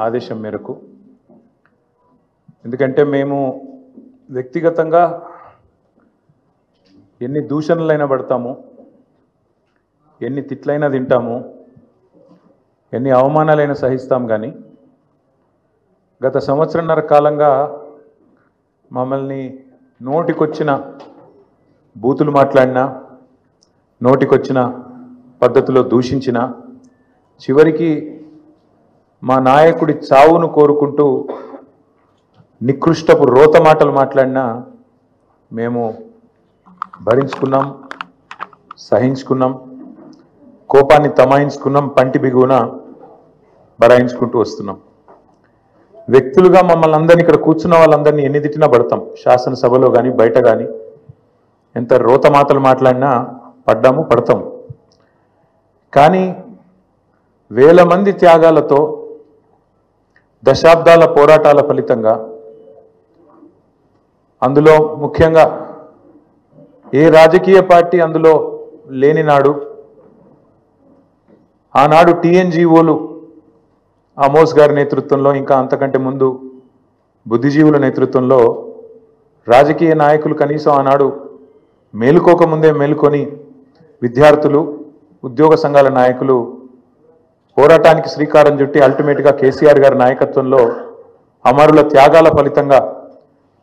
ఆదేశం మేరకు ఎందుకంటే మేము వ్యక్తిగతంగా ఎన్ని దూషణలైనా పడతాము, ఎన్ని తిట్లైనా తింటాము, ఎన్ని అవమానాలైనా సహిస్తాం. కానీ గత సంవత్సరన్నర కాలంగా మమ్మల్ని నోటికొచ్చిన బూతులు మాట్లాడినా, నోటికొచ్చిన పద్ధతిలో దూషించిన, చివరికి మా నాయకుడి చావును కోరుకుంటూ నికృష్టపు రోత మాటలు మాట్లాడినా మేము భరించుకున్నాం, సహించుకున్నాం, కోపాన్ని తమాయించుకున్నాం, పంటి బిగువున బరాయించుకుంటూ వస్తున్నాం. వ్యక్తులుగా మమ్మల్ని అందరినీ, ఇక్కడ కూర్చున్న వాళ్ళందరినీ ఎన్ని తిట్టినా పడతాం. శాసనసభలో కానీ బయట కానీ ఎంత రోత మాటలు మాట్లాడినా పడ్డాము, పడతాం. కానీ వేల మంది త్యాగాలతో, దశాబ్దాల పోరాటాల ఫలితంగా, అందులో ముఖ్యంగా ఏ రాజకీయ పార్టీ అందులో లేని నాడు, ఆనాడు టీఎన్జీఓలు ఆమోస్ గారి నేతృత్వంలో, ఇంకా అంతకంటే ముందు బుద్ధిజీవుల నేతృత్వంలో రాజకీయ నాయకులు కనీసం ఆనాడు మేలుకోకముందే మేలుకొని విద్యార్థులు, ఉద్యోగ సంఘాల నాయకులు పోరాటానికి శ్రీకారం చుట్టి అల్టిమేట్గా కేసీఆర్ గారి నాయకత్వంలో అమరుల త్యాగాల ఫలితంగా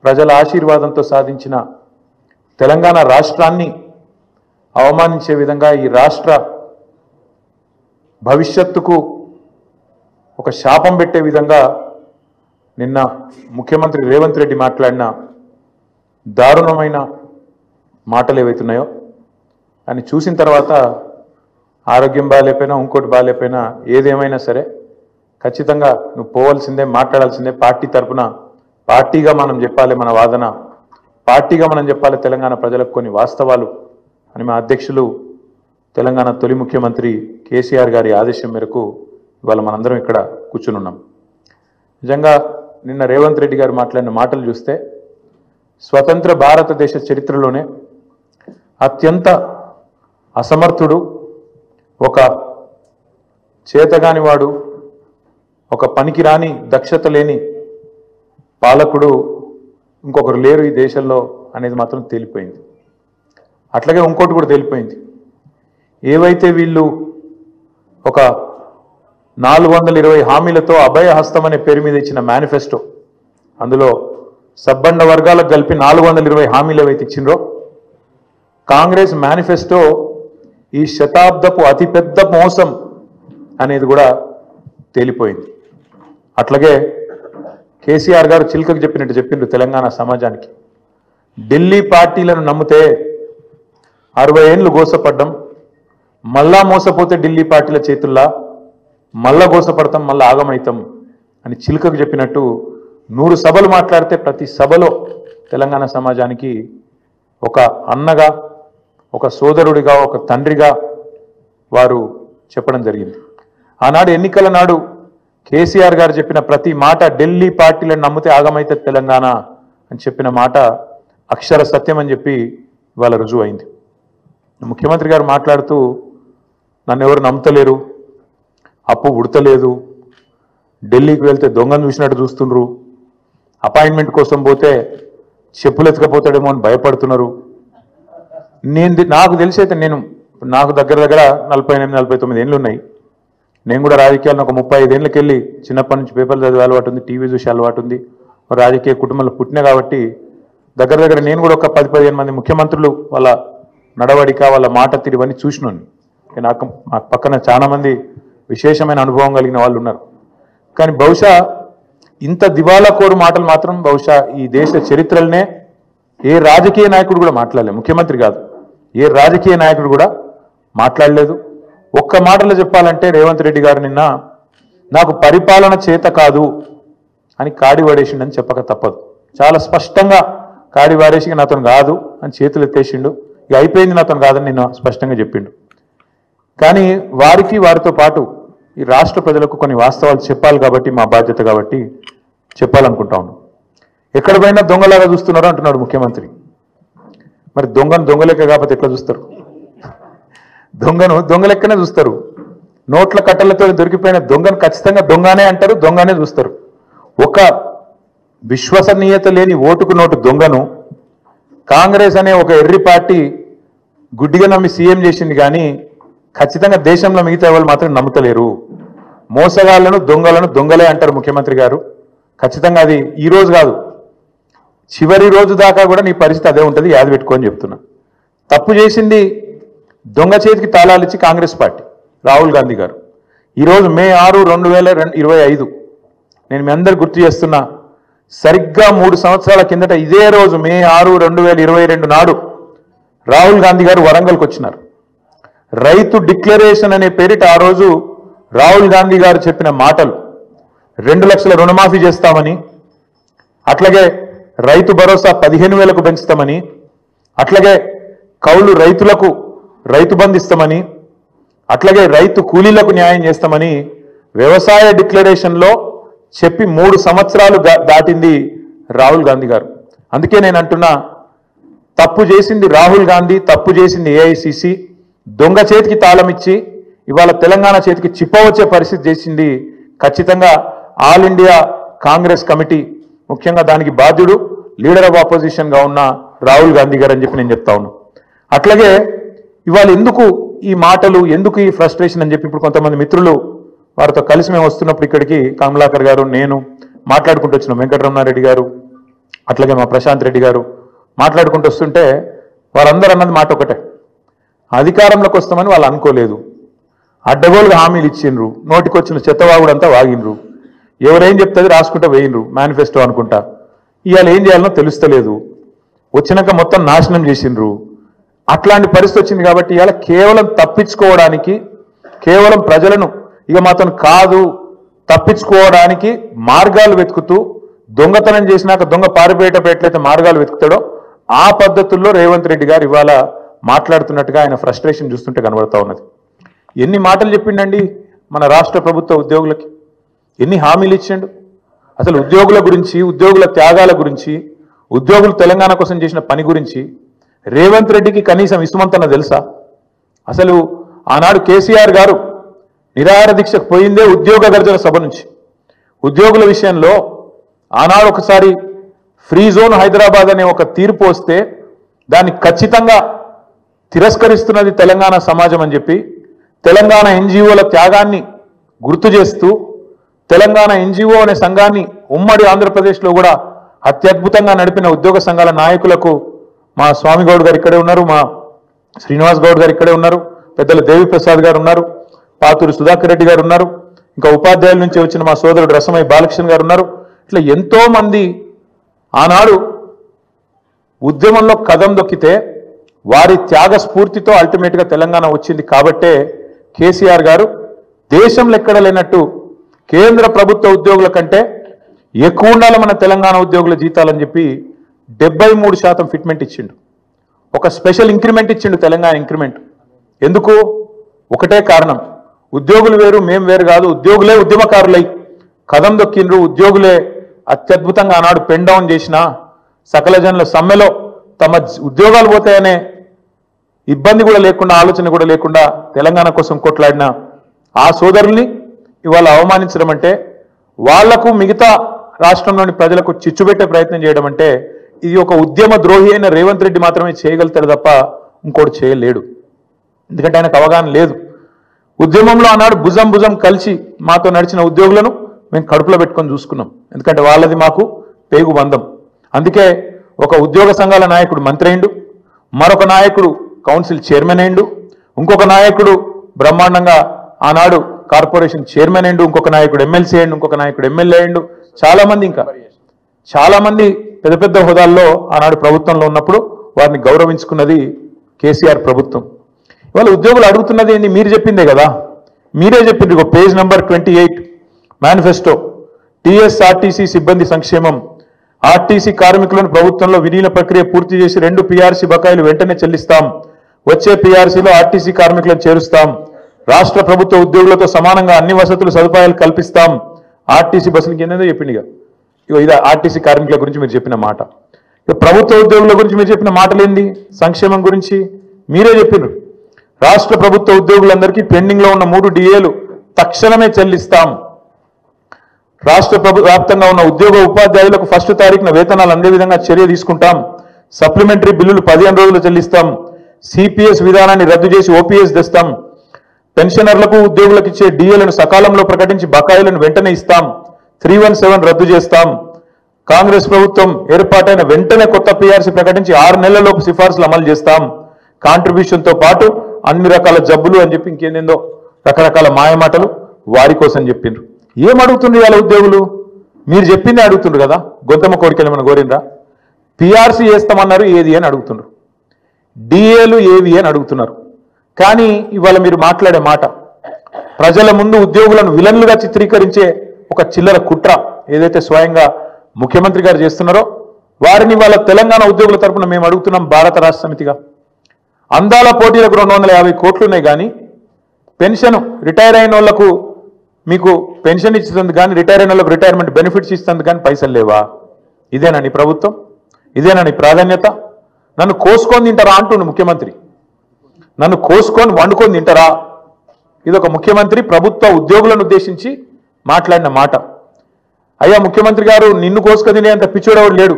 ప్రజల ఆశీర్వాదంతో సాధించిన తెలంగాణ రాష్ట్రాన్ని అవమానించే విధంగా, ఈ రాష్ట్ర భవిష్యత్తుకు ఒక శాపం పెట్టే విధంగా నిన్న ముఖ్యమంత్రి రేవంత్ రెడ్డి మాట్లాడిన దారుణమైన మాటలు ఏవైతున్నాయో అని చూసిన తర్వాత ఆరోగ్యం బాగాలేకపోయినా, ఇంకోటి బాగాలేకపోయినా, ఏదేమైనా సరే ఖచ్చితంగా నువ్వు పోవాల్సిందే, మాట్లాడాల్సిందే. పార్టీ తరఫున పార్టీగా మనం చెప్పాలి, మన వాదన పార్టీగా మనం చెప్పాలి తెలంగాణ ప్రజలకు కొన్ని వాస్తవాలు అని మా అధ్యక్షులు, తెలంగాణ తొలి ముఖ్యమంత్రి కేసీఆర్ గారి ఆదేశం మేరకు ఇవాళ మనందరం ఇక్కడ కూర్చుని ఉన్నాం. నిజంగా నిన్న రేవంత్ రెడ్డి గారు మాట్లాడిన మాటలు చూస్తే స్వతంత్ర భారతదేశ చరిత్రలోనే అత్యంత అసమర్థుడు, ఒక చేతగానివాడు, ఒక పనికిరాని దక్షత లేని పాలకుడు ఇంకొకరు లేరు ఈ దేశంలో అనేది మాత్రం తేలిపోయింది. అట్లాగే ఇంకోటి కూడా తేలిపోయింది. ఏవైతే వీళ్ళు ఒక 420 హామీలతో అభయ హస్తం అనే పేరు మీద ఇచ్చిన మేనిఫెస్టో, అందులో సబ్బండ వర్గాలకు కలిపి 420 హామీలు ఏవైతే ఇచ్చిండ్రో, కాంగ్రెస్ మేనిఫెస్టో ఈ శతాబ్దపు అతిపెద్ద మోసం అనేది కూడా తేలిపోయింది. అట్లాగే కేసీఆర్ గారు చిలుకకు చెప్పినట్టు చెప్పిండ్రు తెలంగాణ సమాజానికి. ఢిల్లీ పార్టీలను నమ్మితే 60 ఏళ్ళు గోసపడ్డం, మళ్ళా మోసపోతే ఢిల్లీ పార్టీల చేతుల్లా మళ్ళా గోసపడతాం, మళ్ళా ఆగమవుతాం అని చిలుకకు చెప్పినట్టు 100 సభలు మాట్లాడితే ప్రతి సభలో తెలంగాణ సమాజానికి ఒక అన్నగా, ఒక సోదరుడిగా, ఒక తండ్రిగా వారు చెప్పడం జరిగింది. ఆనాడు ఎన్నికల నాడు కేసీఆర్ గారు చెప్పిన ప్రతి మాట, ఢిల్లీ పార్టీలను నమ్మితే ఆగమైతే తెలంగాణ అని చెప్పిన మాట అక్షర సత్యం అని చెప్పి ఇవాళ రుజువు అయింది. ముఖ్యమంత్రి గారు మాట్లాడుతూ నన్ను ఎవరు నమ్ముతలేరు, అప్పు ఉడతలేదు, ఢిల్లీకి వెళ్తే దొంగను చూసినట్టు చూస్తుండ్రు, అపాయింట్మెంట్ కోసం పోతే చెప్పులు ఎత్తుకపోతాడేమో అని భయపడుతున్నారు. నాకు తెలిసి అయితే నాకు దగ్గర 48-49 ఏళ్ళు ఉన్నాయి. నేను కూడా రాజకీయాలను ఒక 35 ఏళ్ళకి వెళ్ళి చిన్నప్పటి నుంచి పేపర్లు చదివే అలవాటు ఉంది, టీవీ చూసే అలవాటు ఉంది, రాజకీయ కుటుంబంలో పుట్టినా కాబట్టి దగ్గర నేను కూడా ఒక 10-15 మంది ముఖ్యమంత్రులు వాళ్ళ నడవడిక, వాళ్ళ మాట తీరువన్నీ చూసినాను. నాకు పక్కన చాలా మంది విశేషమైన అనుభవం కలిగిన వాళ్ళు ఉన్నారు. కానీ బహుశా ఇంత దివాలా కోరు మాటలు మాత్రం బహుశా ఈ దేశ చరిత్రలనే ఏ రాజకీయ నాయకుడు కూడా మాట్లాడలేదు. ముఖ్యమంత్రి కాదు, ఏ రాజకీయ నాయకుడు కూడా మాట్లాడలేదు. ఒక్క మాటలో చెప్పాలంటే రేవంత్ రెడ్డి గారు నిన్న నాకు పరిపాలన చేత కాదు అని కాడి వాడేసిండని చెప్పక తప్పదు. చాలా స్పష్టంగా కాడి వాడేసి నాతో కాదు అని చేతులు ఎత్తేసిండు. ఇక అయిపోయింది, నాతో కాదని నిన్న స్పష్టంగా చెప్పిండు. కానీ వారితో పాటు ఈ రాష్ట్ర ప్రజలకు కొన్ని వాస్తవాలు చెప్పాలి కాబట్టి, మా బాధ్యత కాబట్టి చెప్పాలనుకుంటా ఉన్నాం. ఎక్కడ పోయినా దొంగలాగా చూస్తున్నారు అంటున్నాడు ముఖ్యమంత్రి. మరి దొంగను దొంగలెక్క కాకపోతే ఎట్లా చూస్తారు? దొంగను దొంగలెక్కనే చూస్తారు. నోట్ల కట్టలతో దొరికిపోయిన దొంగను ఖచ్చితంగా దొంగనే అంటారు, దొంగనే చూస్తారు. ఒక విశ్వసనీయత లేని ఓటుకు నోటు దొంగను కాంగ్రెస్ అనే ఒక ఎర్రి పార్టీ గుడ్డిగా నమ్మి సీఎం చేసింది. కానీ ఖచ్చితంగా దేశంలో మిగతా వాళ్ళు మాత్రం నమ్ముతలేరు. మోసగాళ్లను దొంగలను దొంగలే అంటారు ముఖ్యమంత్రి గారు. ఖచ్చితంగా అది ఈ రోజు కాదు, చివరి రోజు దాకా కూడా నీ పరిస్థితి అదే ఉంటుంది, యాద పెట్టుకోని చెప్తున్నా. తప్పు చేసింది దొంగ చేతికి తాళాలు ఇచ్చి కాంగ్రెస్ పార్టీ రాహుల్ గాంధీ గారు. ఈరోజు మే 6, 2025 నేను మీ అందరు గుర్తు చేస్తున్నా, సరిగ్గా 3 సంవత్సరాల కిందట ఇదే రోజు మే 6, 2022 నాడు రాహుల్ గాంధీ గారు వరంగల్కి వచ్చినారు. రైతు డిక్లరేషన్ అనే పేరిట ఆ రోజు రాహుల్ గాంధీ గారు చెప్పిన మాటలు 2 లక్షల రుణమాఫీ చేస్తామని, అట్లాగే రైతు భరోసా 15,000కు పెంచుతామని, అట్లాగే కౌలు రైతులకు రైతు బంధు ఇస్తామని, అట్లాగే రైతు కూలీలకు న్యాయం చేస్తామని వ్యవసాయ డిక్లరేషన్లో చెప్పి 3 సంవత్సరాలు దాటింది రాహుల్ గాంధీ గారు. అందుకే నేను అంటున్నా, తప్పు చేసింది రాహుల్ గాంధీ, తప్పు చేసింది ఏఐసిసి. దొంగ చేతికి తాళం ఇచ్చి ఇవాళ తెలంగాణ చేతికి చిప్పవచ్చే పరిస్థితి చేసింది ఖచ్చితంగా ఆల్ ఇండియా కాంగ్రెస్ కమిటీ, ముఖ్యంగా దానికి బాధ్యుడు లీడర్ ఆఫ్ ఆపోజిషన్గా ఉన్న రాహుల్ గాంధీ గారు అని చెప్పి నేను చెప్తా ఉన్నాను. అట్లాగే ఇవాళ ఎందుకు ఈ మాటలు, ఎందుకు ఈ ఫ్రస్ట్రేషన్ అని చెప్పి ఇప్పుడు కొంతమంది మిత్రులు వారితో కలిసి మేము వస్తున్నప్పుడు ఇక్కడికి కమలాకర్ గారు, నేను మాట్లాడుకుంటూ వచ్చినాం, వెంకటరమణారెడ్డి గారు, అట్లాగే మా ప్రశాంత్ రెడ్డి గారు మాట్లాడుకుంటూ వస్తుంటే వారందరూ అన్నది మాట ఒకటే, అధికారంలోకి వస్తామని వాళ్ళు అనుకోలేదు, అడ్డగోలుగా హామీలు ఇచ్చిండ్రు, నోటికొచ్చిన చెత్తవాగుడంతా వాగిండ్రు, ఎవరేం చెప్తుంది రాసుకుంటా వేయిండ్రు, మేనిఫెస్టో అనుకుంటా, ఇవాళ ఏం చేయాలనో తెలుస్తలేదు, వచ్చినాక మొత్తం నాశనం చేసిండ్రు. అట్లాంటి పరిస్థితి వచ్చింది కాబట్టి ఇవాళ కేవలం తప్పించుకోవడానికి, కేవలం ప్రజలను ఇక మాత్రం కాదు తప్పించుకోవడానికి మార్గాలు వెతుకుతూ, దొంగతనం చేసినాక దొంగ పారిపోయేటప్పుడు ఎట్లయితే మార్గాలు వెతుకుతాడో ఆ పద్ధతుల్లో రేవంత్ రెడ్డి గారు ఇవాళ మాట్లాడుతున్నట్టుగా ఆయన ఫ్రస్ట్రేషన్ చూస్తుంటే కనబడతా ఉన్నది. ఎన్ని మాటలు చెప్పిండండి మన రాష్ట్ర ప్రభుత్వ ఉద్యోగులకి, ఎన్ని హామీలు ఇచ్చిండు. అసలు ఉద్యోగుల గురించి, ఉద్యోగుల త్యాగాల గురించి, ఉద్యోగులు తెలంగాణ కోసం చేసిన పని గురించి రేవంత్ రెడ్డికి కనీసం ఇసుమంతన తెలుసా? అసలు ఆనాడు కేసీఆర్ గారు నిరాహార దీక్షకు పోయిందే ఉద్యోగ గర్జన సభ నుంచి. ఉద్యోగుల విషయంలో ఆనాడు ఒకసారి ఫ్రీ జోన్ హైదరాబాద్ అనే ఒక తీర్పు వస్తే దాన్ని ఖచ్చితంగా తిరస్కరిస్తున్నది తెలంగాణ సమాజం అని చెప్పి తెలంగాణ ఎన్జిఓల త్యాగాన్ని గుర్తు చేస్తూ తెలంగాణ ఎన్జిఓ అనే సంఘాన్ని ఉమ్మడి ఆంధ్రప్రదేశ్లో కూడా అత్యద్భుతంగా నడిపిన ఉద్యోగ సంఘాల నాయకులకు మా స్వామి గౌడ్ గారు ఇక్కడే ఉన్నారు, మా శ్రీనివాస్ గౌడ్ గారు ఇక్కడే ఉన్నారు, పెద్దలు దేవిప్రసాద్ గారు ఉన్నారు, పాతూరి సుధాకర్ రెడ్డి గారు ఉన్నారు, ఇంకా ఉపాధ్యాయుల నుంచి వచ్చిన మా సోదరుడు రసమయ్య బాలకృష్ణ గారు ఉన్నారు. ఇట్లా ఎంతో మంది ఆనాడు ఉద్యమంలో కదం దొక్కితే వారి త్యాగ స్ఫూర్తితో అల్టిమేట్గా తెలంగాణ వచ్చింది. కాబట్టే కేసీఆర్ గారు దేశంలో ఎక్కడ లేనట్టు కేంద్ర ప్రభుత్వ ఉద్యోగుల కంటే ఎక్కువ ఉండాలి మన తెలంగాణ ఉద్యోగుల జీతాలని చెప్పి 73% ఫిట్మెంట్ ఇచ్చిండు. ఒక స్పెషల్ ఇంక్రిమెంట్ ఇచ్చిండు, తెలంగాణ ఇంక్రిమెంట్. ఎందుకు? ఒకటే కారణం, ఉద్యోగులు వేరు మేము వేరు కాదు, ఉద్యోగులే ఉద్యమకారులై కదం దొక్కిండ్రు, ఉద్యోగులే అత్యద్భుతంగా ఆనాడు పెన్ డౌన్ చేసిన సకల జనుల సమ్మెలో తమ ఉద్యోగాలు పోతాయనే ఇబ్బంది కూడా లేకుండా, ఆలోచన కూడా లేకుండా తెలంగాణ కోసం కొట్లాడిన ఆ సోదరుల్ని ఇవాళ అవమానించడం అంటే, వాళ్లకు మిగతా రాష్ట్రంలోని ప్రజలకు చిచ్చుపెట్టే ప్రయత్నం చేయడం అంటే, ఇది ఒక ఉద్యమ ద్రోహి అయిన రేవంత్ రెడ్డి మాత్రమే చేయగలుగుతాడు తప్ప ఇంకోటి చేయలేడు. ఎందుకంటే ఆయనకు అవగాహన లేదు. ఉద్యమంలో ఆనాడు భుజం భుజం కలిసి మాతో నడిచిన ఉద్యోగులను మేము కడుపులో పెట్టుకొని చూసుకున్నాం. ఎందుకంటే వాళ్ళది మాకు పేగు బంధం. అందుకే ఒక ఉద్యోగ సంఘాల నాయకుడు మంత్రి అయిండు, మరొక నాయకుడు కౌన్సిల్ చైర్మన్ అయిండు, ఇంకొక నాయకుడు బ్రహ్మాండంగా ఆనాడు కార్పొరేషన్ చైర్మన్ అయిండు, ఇంకొక నాయకుడు ఎమ్మెల్సీ అయిండు, ఇంకొక నాయకుడు ఎమ్మెల్యే అయిండు, చాలా మంది ఇంకా చాలా మంది పెద్ద పెద్ద హోదాల్లో ఆనాడు ప్రభుత్వంలో ఉన్నప్పుడు వారిని గౌరవించుకున్నది కేసీఆర్ ప్రభుత్వం. ఇవాళ ఉద్యోగులు అడుగుతున్నది ఏంటి? మీరు చెప్పిందే కదా, మీరే చెప్పింది. పేజ్ నెంబర్ 28 మేనిఫెస్టో, టీఎస్ఆర్టీసీ సిబ్బంది సంక్షేమం, ఆర్టీసీ కార్మికులను ప్రభుత్వంలో విలీన ప్రక్రియ పూర్తి చేసి 2 పీఆర్సీ బకాయిలు వెంటనే చెల్లిస్తాం, వచ్చే పీఆర్సీలో ఆర్టీసీ కార్మికులను చేరుస్తాం, రాష్ట్ర ప్రభుత్వ ఉద్యోగులతో సమానంగా అన్ని వసతులు సదుపాయాలు కల్పిస్తాం, ఆర్టీసీ బస్సులకి ఏందో చెప్పింది. ఇక ఇది ఆర్టీసీ కార్మికుల గురించి మీరు చెప్పిన మాట. ఇక ప్రభుత్వ ఉద్యోగుల గురించి మీరు చెప్పిన మాటలేంది? సంక్షేమం గురించి మీరే చెప్పినారు. రాష్ట్ర ప్రభుత్వ ఉద్యోగులందరికీ పెండింగ్లో ఉన్న 3 డిఏలు తక్షణమే చెల్లిస్తాం. రాష్ట్ర వ్యాప్తంగా ఉన్న ఉద్యోగ ఉపాధ్యాయులకు 1 తారీఖున వేతనాలు అందే విధంగా చర్య తీసుకుంటాం. సప్లిమెంటరీ బిల్లులు 15 రోజులు చెల్లిస్తాం. సిపిఎస్ విధానాన్ని రద్దు చేసి ఓపీఎస్ తెస్తాం. పెన్షనర్లకు ఉద్యోగులకు ఇచ్చే డిఏలను సకాలంలో ప్రకటించి బకాయిలను వెంటనే ఇస్తాం. 317 రద్దు చేస్తాం. కాంగ్రెస్ ప్రభుత్వం ఏర్పాటైన వెంటనే కొత్త పీఆర్సీ ప్రకటించి 6 నెలలలోపు సిఫార్సులు అమలు చేస్తాం. కాంట్రిబ్యూషన్తో పాటు అన్ని రకాల జబ్బులు అని చెప్పి ఇంకేందేందో రకరకాల మాయమాటలు వారి కోసం చెప్పిండ్రు. ఏం అడుగుతుండ్రు ఇవాళ ఉద్యోగులు? మీరు చెప్పిందే అడుగుతుండ్రు కదా. గొంతమ్మ కోరికలు ఏమైనా కోరిండ్రా? పీఆర్సీ చేస్తామన్నారు, ఏది అని అడుగుతుండ్రు. డిఏలు ఏవి అని అడుగుతున్నారు. కానీ ఇవాళ మీరు మాట్లాడే మాట ప్రజల ముందు ఉద్యోగులను విలన్లుగా చిత్రీకరించే ఒక చిల్లర కుట్ర ఏదైతే స్వయంగా ముఖ్యమంత్రి గారు చేస్తున్నారో వారిని వాళ్ళ తెలంగాణ ఉద్యోగుల తరపున మేము అడుగుతున్నాం. భారత రాష్ట్ర సమితిగా అందాల పోటీలకు 250 కోట్లు ఉన్నాయి, కానీ పెన్షన్ రిటైర్ అయిన వాళ్లకు మీకు పెన్షన్ ఇస్తుంది కానీ రిటైర్ అయిన వాళ్ళకు రిటైర్మెంట్ బెనిఫిట్స్ ఇస్తుంది కానీ పైసలు లేవా? ఇదేనా నీ ప్రభుత్వం? ఇదేనా నీ ప్రాధాన్యత? నన్ను కోసుకొని తింటారా అంటుండు ముఖ్యమంత్రి. నన్ను కోసుకొని వండుకొని తింటారా? ఇది ఒక ముఖ్యమంత్రి ప్రభుత్వ ఉద్యోగులను ఉద్దేశించి మాట్లాడిన మాట. అయ్యా ముఖ్యమంత్రి గారు, నిన్ను కోసుకు తినేంత పిచ్చోడెవడు లేడు.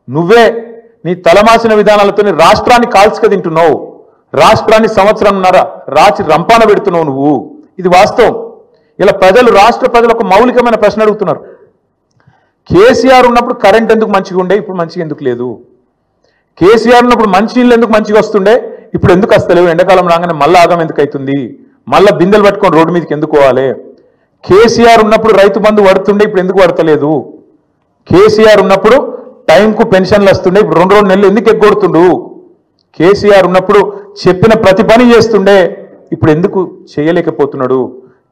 నువ్వే నీ తలమాసిన విధానాలతో రాష్ట్రాన్ని కాల్చుక తింటున్నావు. రాష్ట్రాన్ని సంవత్సరంన్నర రాచి రంపాన పెడుతున్నావు నువ్వు. ఇది వాస్తవం. ఇలా ప్రజలు, రాష్ట్ర ప్రజలు ఒక మౌలికమైన ప్రశ్న అడుగుతున్నారు. కేసీఆర్ ఉన్నప్పుడు కరెంట్ ఎందుకు మంచిగా ఉండే, ఇప్పుడు మంచిగా ఎందుకు లేదు? కేసీఆర్ ఉన్నప్పుడు మంచి నీళ్ళు ఎందుకు మంచిగా వస్తుండే, ఇప్పుడు ఎందుకు వస్తలేవు? ఎండాకాలం రాగానే మళ్ళీ ఆగం ఎందుకు అవుతుంది? మళ్ళీ బిందెలు పట్టుకొని రోడ్డు మీదకి ఎందుకు పోవాలి? కేసీఆర్ ఉన్నప్పుడు రైతు బంధు పడుతుండే, ఇప్పుడు ఎందుకు పడతలేదు? కేసీఆర్ ఉన్నప్పుడు టైంకు పెన్షన్లు వస్తుండే, ఇప్పుడు 2 నెలలు ఎందుకు ఎగ్గొడుతుండు? కేసీఆర్ ఉన్నప్పుడు చెప్పిన ప్రతి పని చేస్తుండే, ఇప్పుడు ఎందుకు చేయలేకపోతున్నాడు?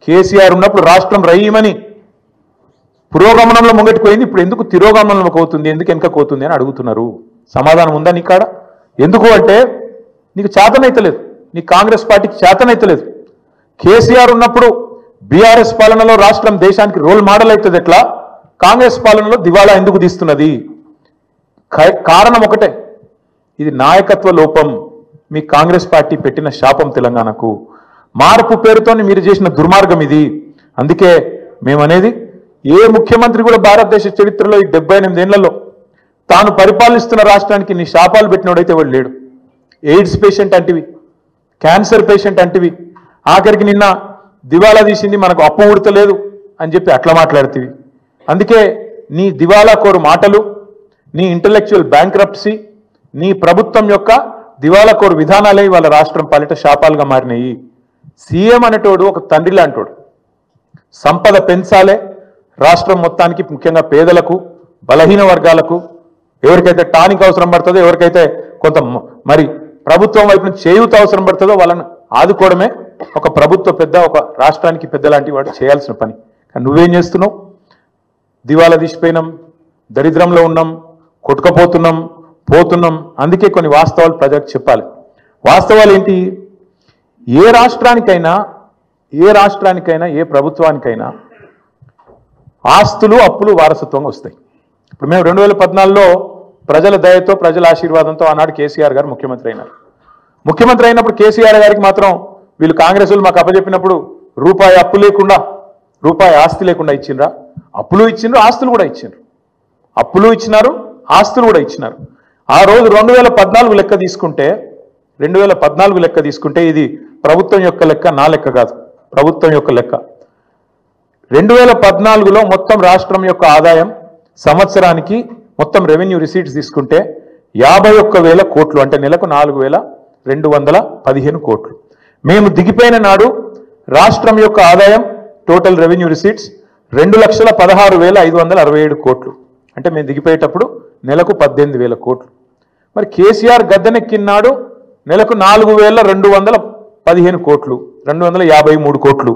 కేసీఆర్ ఉన్నప్పుడు రాష్ట్రం రయ్యమని పురోగమనంలో ముంగటిపోయింది, ఇప్పుడు ఎందుకు తిరోగమనంలోకి అవుతుంది, ఎందుకు వెనకపోతుంది అని అడుగుతున్నారు. సమాధానం ఉందా నీ కాడ? ఎందుకు అంటే నీకు చేతనైతలేదు, నీ కాంగ్రెస్ పార్టీకి చేతనైతలేదు. కేసీఆర్ ఉన్నప్పుడు బీఆర్ఎస్ పాలనలో రాష్ట్రం దేశానికి రోల్ మోడల్ అవుతుంది, ఎట్లా కాంగ్రెస్ పాలనలో దివాళా ఎందుకు తీస్తున్నది? కారణం ఒకటే, ఇది నాయకత్వ లోపం. మీ కాంగ్రెస్ పార్టీ పెట్టిన శాపం తెలంగాణకు. మార్పు పేరుతో మీరు చేసిన దుర్మార్గం ఇది. అందుకే మేమనేది, ఏ ముఖ్యమంత్రి కూడా భారతదేశ చరిత్రలో ఈ 78 ఏళ్లలో తాను పరిపాలిస్తున్న రాష్ట్రానికి నీ శాపాలు పెట్టినోడైతే వాడు లేడు. ఎయిడ్స్ పేషెంట్ అంటివి, క్యాన్సర్ పేషెంట్ అంటివి, ఆఖరికి నిన్న దివాలా తీసింది మనకు అప్పు ఉడతలేదు అని చెప్పి అట్లా మాట్లాడుతీవి. అందుకే నీ దివాలా కోరు మాటలు, నీ ఇంటలెక్చువల్ బ్యాంక్రప్సీ, నీ ప్రభుత్వం యొక్క దివాలా కోరు విధానాలే వాళ్ళ రాష్ట్రం పాలిట శాపాలుగా మారినాయి. సీఎం అనేటోడు ఒక తండ్రి లాంటోడు. సంపద పెంచాలే రాష్ట్రం మొత్తానికి, ముఖ్యంగా పేదలకు, బలహీన వర్గాలకు, ఎవరికైతే టానిక్ అవసరం పడుతుందో, ఎవరికైతే కొంత మరి ప్రభుత్వం వైపు నుంచి చేయూత అవసరం పడుతుందో వాళ్ళని ఆదుకోవడమే ఒక ప్రభుత్వ పెద్ద, ఒక రాష్ట్రానికి పెద్ద లాంటి వాడు చేయాల్సిన పని. కానీ నువ్వేం చేస్తున్నావు? దివాలా తీసిపోయినాం, దరిద్రంలో ఉన్నాం, కొట్టుకపోతున్నాం, పోతున్నాం. అందుకే కొన్ని వాస్తవాలు ప్రజలకు చెప్పాలి. వాస్తవాలు ఏంటి? ఏ రాష్ట్రానికైనా, ఏ ప్రభుత్వానికైనా ఆస్తులు, అప్పులు వారసత్వంగా వస్తాయి. ఇప్పుడు మేము 2014లో ప్రజల దయతో, ప్రజల ఆశీర్వాదంతో ఆనాడు కేసీఆర్ గారు ముఖ్యమంత్రి అయినారు. ముఖ్యమంత్రి అయినప్పుడు కేసీఆర్ గారికి మాత్రం వీళ్ళు కాంగ్రెస్ వాళ్ళు మాకు అప్పచెప్పినప్పుడు రూపాయి అప్పు లేకుండా, రూపాయి ఆస్తి లేకుండా ఇచ్చిండ్రా? అప్పులు ఇచ్చిండ్రు, ఆస్తులు కూడా ఇచ్చిండ్రు. అప్పులు ఇచ్చినారు, ఆస్తులు కూడా ఇచ్చినారు. ఆ రోజు 2014 లెక్క తీసుకుంటే, 2014 లెక్క తీసుకుంటే ఇది ప్రభుత్వం యొక్క లెక్క, నా లెక్క కాదు, ప్రభుత్వం యొక్క లెక్క. 2014లో మొత్తం రాష్ట్రం యొక్క ఆదాయం సంవత్సరానికి మొత్తం రెవెన్యూ రిసీట్స్ తీసుకుంటే 51,000 కోట్లు, అంటే నెలకు 4,215 కోట్లు. మేము దిగిపోయిన నాడు రాష్ట్రం యొక్క ఆదాయం టోటల్ రెవెన్యూ రిసీట్స్ 2,16,567 కోట్లు. అంటే మేము దిగిపోయేటప్పుడు నెలకు 18,000 కోట్లు. మరి కేసీఆర్ గద్దెనెక్కినాడు నెలకు 4,215 కోట్లు, 253 కోట్లు.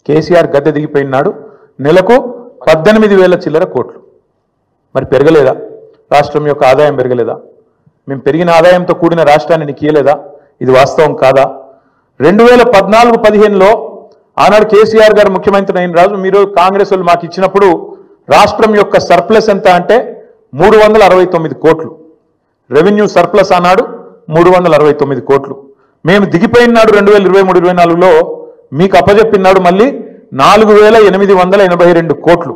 కేసీఆర్ గద్దె దిగిపోయినాడు నెలకు 18,000 చిల్లర కోట్లు. మరి పెరగలేదా? రాష్ట్రం యొక్క ఆదాయం పెరగలేదా? మేము పెరిగిన ఆదాయంతో కూడిన రాష్ట్రాన్ని నీకు ఇయ్యలేదా? ఇది వాస్తవం కాదా? 2014-15లో ఆనాడు కేసీఆర్ గారు ముఖ్యమంత్రి అయిన రాజు, మీరు కాంగ్రెస్ వాళ్ళు మాకు ఇచ్చినప్పుడు రాష్ట్రం యొక్క సర్ప్లస్ ఎంత అంటే 369 కోట్లు. రెవెన్యూ సర్ప్లస్ ఆనాడు 369 కోట్లు. మేము దిగిపోయినాడు 2023-24లో మీకు అప్పజెప్పినాడు మళ్ళీ 4,882 కోట్లు.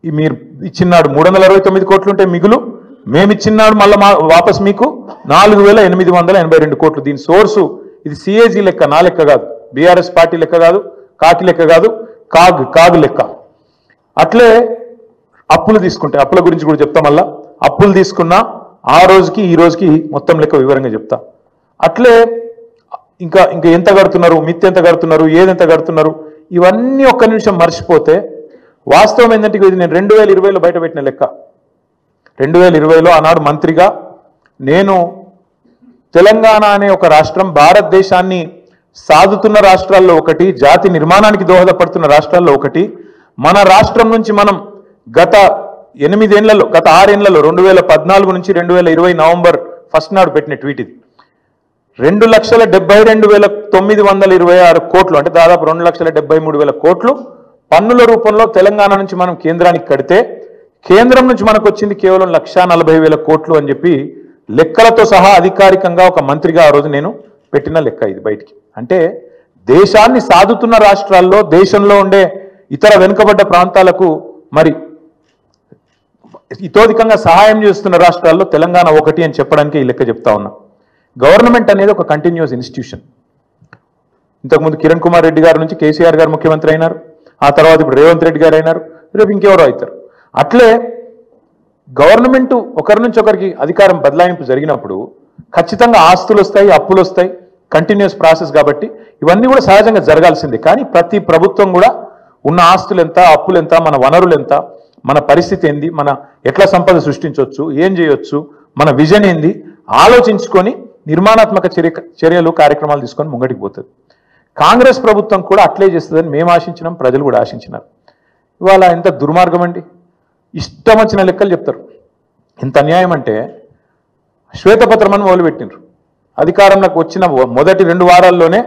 మీరు ఇచ్చినాడు 369 కోట్లు ఉంటే మిగులు, మేమిచ్చినాడు మళ్ళీ వాపస్ మీకు 4,882 కోట్లు. దీని సోర్సు ఇది సిఏజీ లెక్క, నా లెక్క కాదు, బీఆర్ఎస్ పార్టీ లెక్క కాదు, కాకి లెక్క కాదు, కాగు లెక్క. అట్లే అప్పులు తీసుకుంటే అప్పుల గురించి కూడా చెప్తా. మళ్ళా అప్పులు తీసుకున్నా ఆ రోజుకి ఈ రోజుకి మొత్తం లెక్క వివరంగా చెప్తా. అట్లే ఇంకా ఎంత కడుతున్నారు, మిత్తి ఎంత కడుతున్నారు, ఏదెంత కడుతున్నారు, ఇవన్నీ ఒక్క నిమిషం మర్చిపోతే వాస్తవం ఏంటంటే ఇది నేను 2020లో బయట పెట్టిన లెక్క. 2020లో ఆనాడు మంత్రిగా నేను తెలంగాణ అనే ఒక రాష్ట్రం భారతదేశాన్ని సాదుతున్న రాష్ట్రాల్లో ఒకటి, జాతి నిర్మాణానికి దోహదపడుతున్న రాష్ట్రాల్లో ఒకటి. మన రాష్ట్రం నుంచి మనం గత 6 ఏళ్లలో 2014 నుంచి 2020 నవంబర్ 1 నాడు పెట్టిన ట్వీట్ ఇది. 2,72,926 కోట్లు అంటే దాదాపు 2,73,000 కోట్లు పన్నుల రూపంలో తెలంగాణ నుంచి మనం కేంద్రానికి కడితే కేంద్రం నుంచి మనకు వచ్చింది కేవలం 1,40,000 కోట్లు అని చెప్పి లెక్కలతో సహా అధికారికంగా ఒక మంత్రిగా ఆ రోజు నేను పెట్టిన లెక్క ఇది బయటికి. అంటే దేశాన్ని సాదుతున్న రాష్ట్రాల్లో, దేశంలో ఉండే ఇతర వెనుకబడ్డ ప్రాంతాలకు మరి ఇతోధికంగా సహాయం చేస్తున్న రాష్ట్రాల్లో తెలంగాణ ఒకటి అని చెప్పడానికి ఈ లెక్క చెప్తా ఉన్నా. గవర్నమెంట్ అనేది ఒక కంటిన్యూస్ ఇన్స్టిట్యూషన్. ఇంతకుముందు కిరణ్ కుమార్ రెడ్డి గారి నుంచి కేసీఆర్ గారు ముఖ్యమంత్రి అయినారు, ఆ తర్వాత ఇప్పుడు రేవంత్ రెడ్డి గారు అయినారు, రేపు ఇంకెవరో అవుతారు. అట్లే గవర్నమెంట్ ఒకరి నుంచి ఒకరికి అధికారం బదలాయింపు జరిగినప్పుడు ఖచ్చితంగా ఆస్తులు వస్తాయి, అప్పులు వస్తాయి, కంటిన్యూస్ ప్రాసెస్. కాబట్టి ఇవన్నీ కూడా సహజంగా జరగాల్సిందే. కానీ ప్రతి ప్రభుత్వం కూడా ఉన్న ఆస్తులు ఎంత, అప్పులు ఎంత, మన వనరులు ఎంత, మన పరిస్థితి ఏంది, మన ఎట్లా సంపద సృష్టించవచ్చు, ఏం చేయొచ్చు, మన విజన్ ఏంది ఆలోచించుకొని నిర్మాణాత్మక చర్యలు కార్యక్రమాలు తీసుకొని ముంగటికి పోతుంది. కాంగ్రెస్ ప్రభుత్వం కూడా అట్లే చేస్తుందని మేము ఆశించినాం, ప్రజలు కూడా ఆశించినారు. ఇవాళ ఎంత దుర్మార్గం అండి, ఇష్టం వచ్చిన లెక్కలు చెప్తారు. ఎంత అన్యాయం అంటే శ్వేతపత్రం అని మొదలుపెట్టినారు. అధికారంలోకి వచ్చిన మొదటి 2 వారాల్లోనే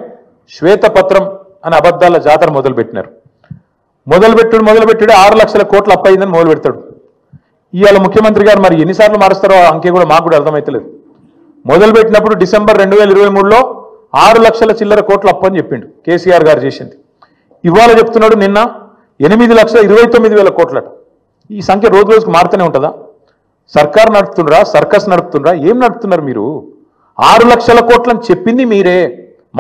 శ్వేతపత్రం అనే అబద్ధాల జాతర మొదలుపెట్టినారు. మొదలుపెట్టుడు 6 లక్షల కోట్లు అప్పయిందని మొదలు పెడతాడు. ఇవాళ ముఖ్యమంత్రి గారు మరి ఎన్నిసార్లు మారుస్తారో అంకే కూడా మాకు కూడా అర్థమైతలేదు. మొదలుపెట్టినప్పుడు డిసెంబర్ 2023లో 6 లక్షల చిల్లర కోట్లు అప్పు అని చెప్పిండు కేసీఆర్ గారు చేసింది. ఇవాళ చెప్తున్నాడు నిన్న 8,29,000 కోట్లట. ఈ సంఖ్య రోజు రోజుకు మారుతూనే ఉంటుందా? సర్కారు నడుపుతుండ్రా, సర్కస్ నడుపుతుండ్రా, ఏం నడుపుతున్నారు మీరు? 6 లక్షల కోట్లని చెప్పింది మీరే,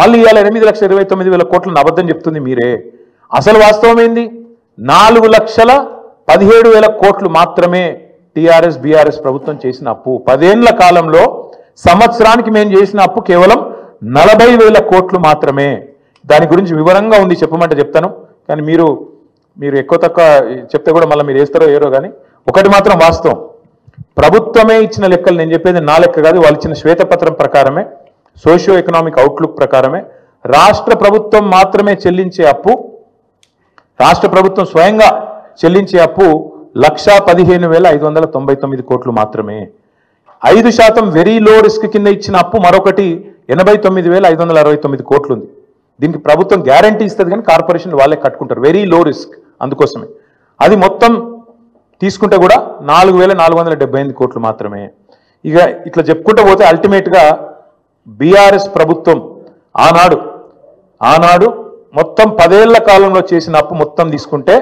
మళ్ళీ ఇవాళ 8,29,000 కోట్లను అబద్ధం చెప్తుంది మీరే. అసలు వాస్తవం ఏంది? 4,17,000 కోట్లు మాత్రమే టీఆర్ఎస్ బీఆర్ఎస్ ప్రభుత్వం చేసిన అప్పు. 10 ఏళ్ల కాలంలో సంవత్సరానికి మేము చేసిన అప్పు కేవలం 40,000 కోట్లు మాత్రమే. దాని గురించి వివరంగా ఉంది, చెప్పమంటే చెప్తాను. కానీ మీరు ఎక్కువ తక్కువ చెప్తే కూడా మళ్ళీ మీరు వేస్తారో ఏరో. కానీ ఒకటి మాత్రం వాస్తవం, ప్రభుత్వమే ఇచ్చిన లెక్కలు, నేను చెప్పేది నా లెక్క కాదు, వాళ్ళు ఇచ్చిన శ్వేతపత్రం ప్రకారమే, సోషియో ఎకనామిక్ అవుట్లుక్ ప్రకారమే రాష్ట్ర ప్రభుత్వం మాత్రమే చెల్లించే అప్పు, రాష్ట్ర ప్రభుత్వం స్వయంగా చెల్లించే అప్పు 1,15,599 కోట్లు మాత్రమే. 5% వెరీ లో రిస్క్ కింద ఇచ్చిన అప్పు మరొకటి 89,569 కోట్లు ఉంది. దీనికి ప్రభుత్వం గ్యారంటీ ఇస్తుంది కానీ కార్పొరేషన్ వాళ్ళే కట్టుకుంటారు, వెరీ లో రిస్క్. అందుకోసమే అది మొత్తం తీసుకుంటే కూడా 4,478 కోట్లు మాత్రమే. ఇక ఇట్లా చెప్పుకుంటూ పోతే అల్టిమేట్గా బీఆర్ఎస్ ప్రభుత్వం ఆనాడు మొత్తం 10 ఏళ్ల కాలంలో చేసిన అప్పు మొత్తం తీసుకుంటే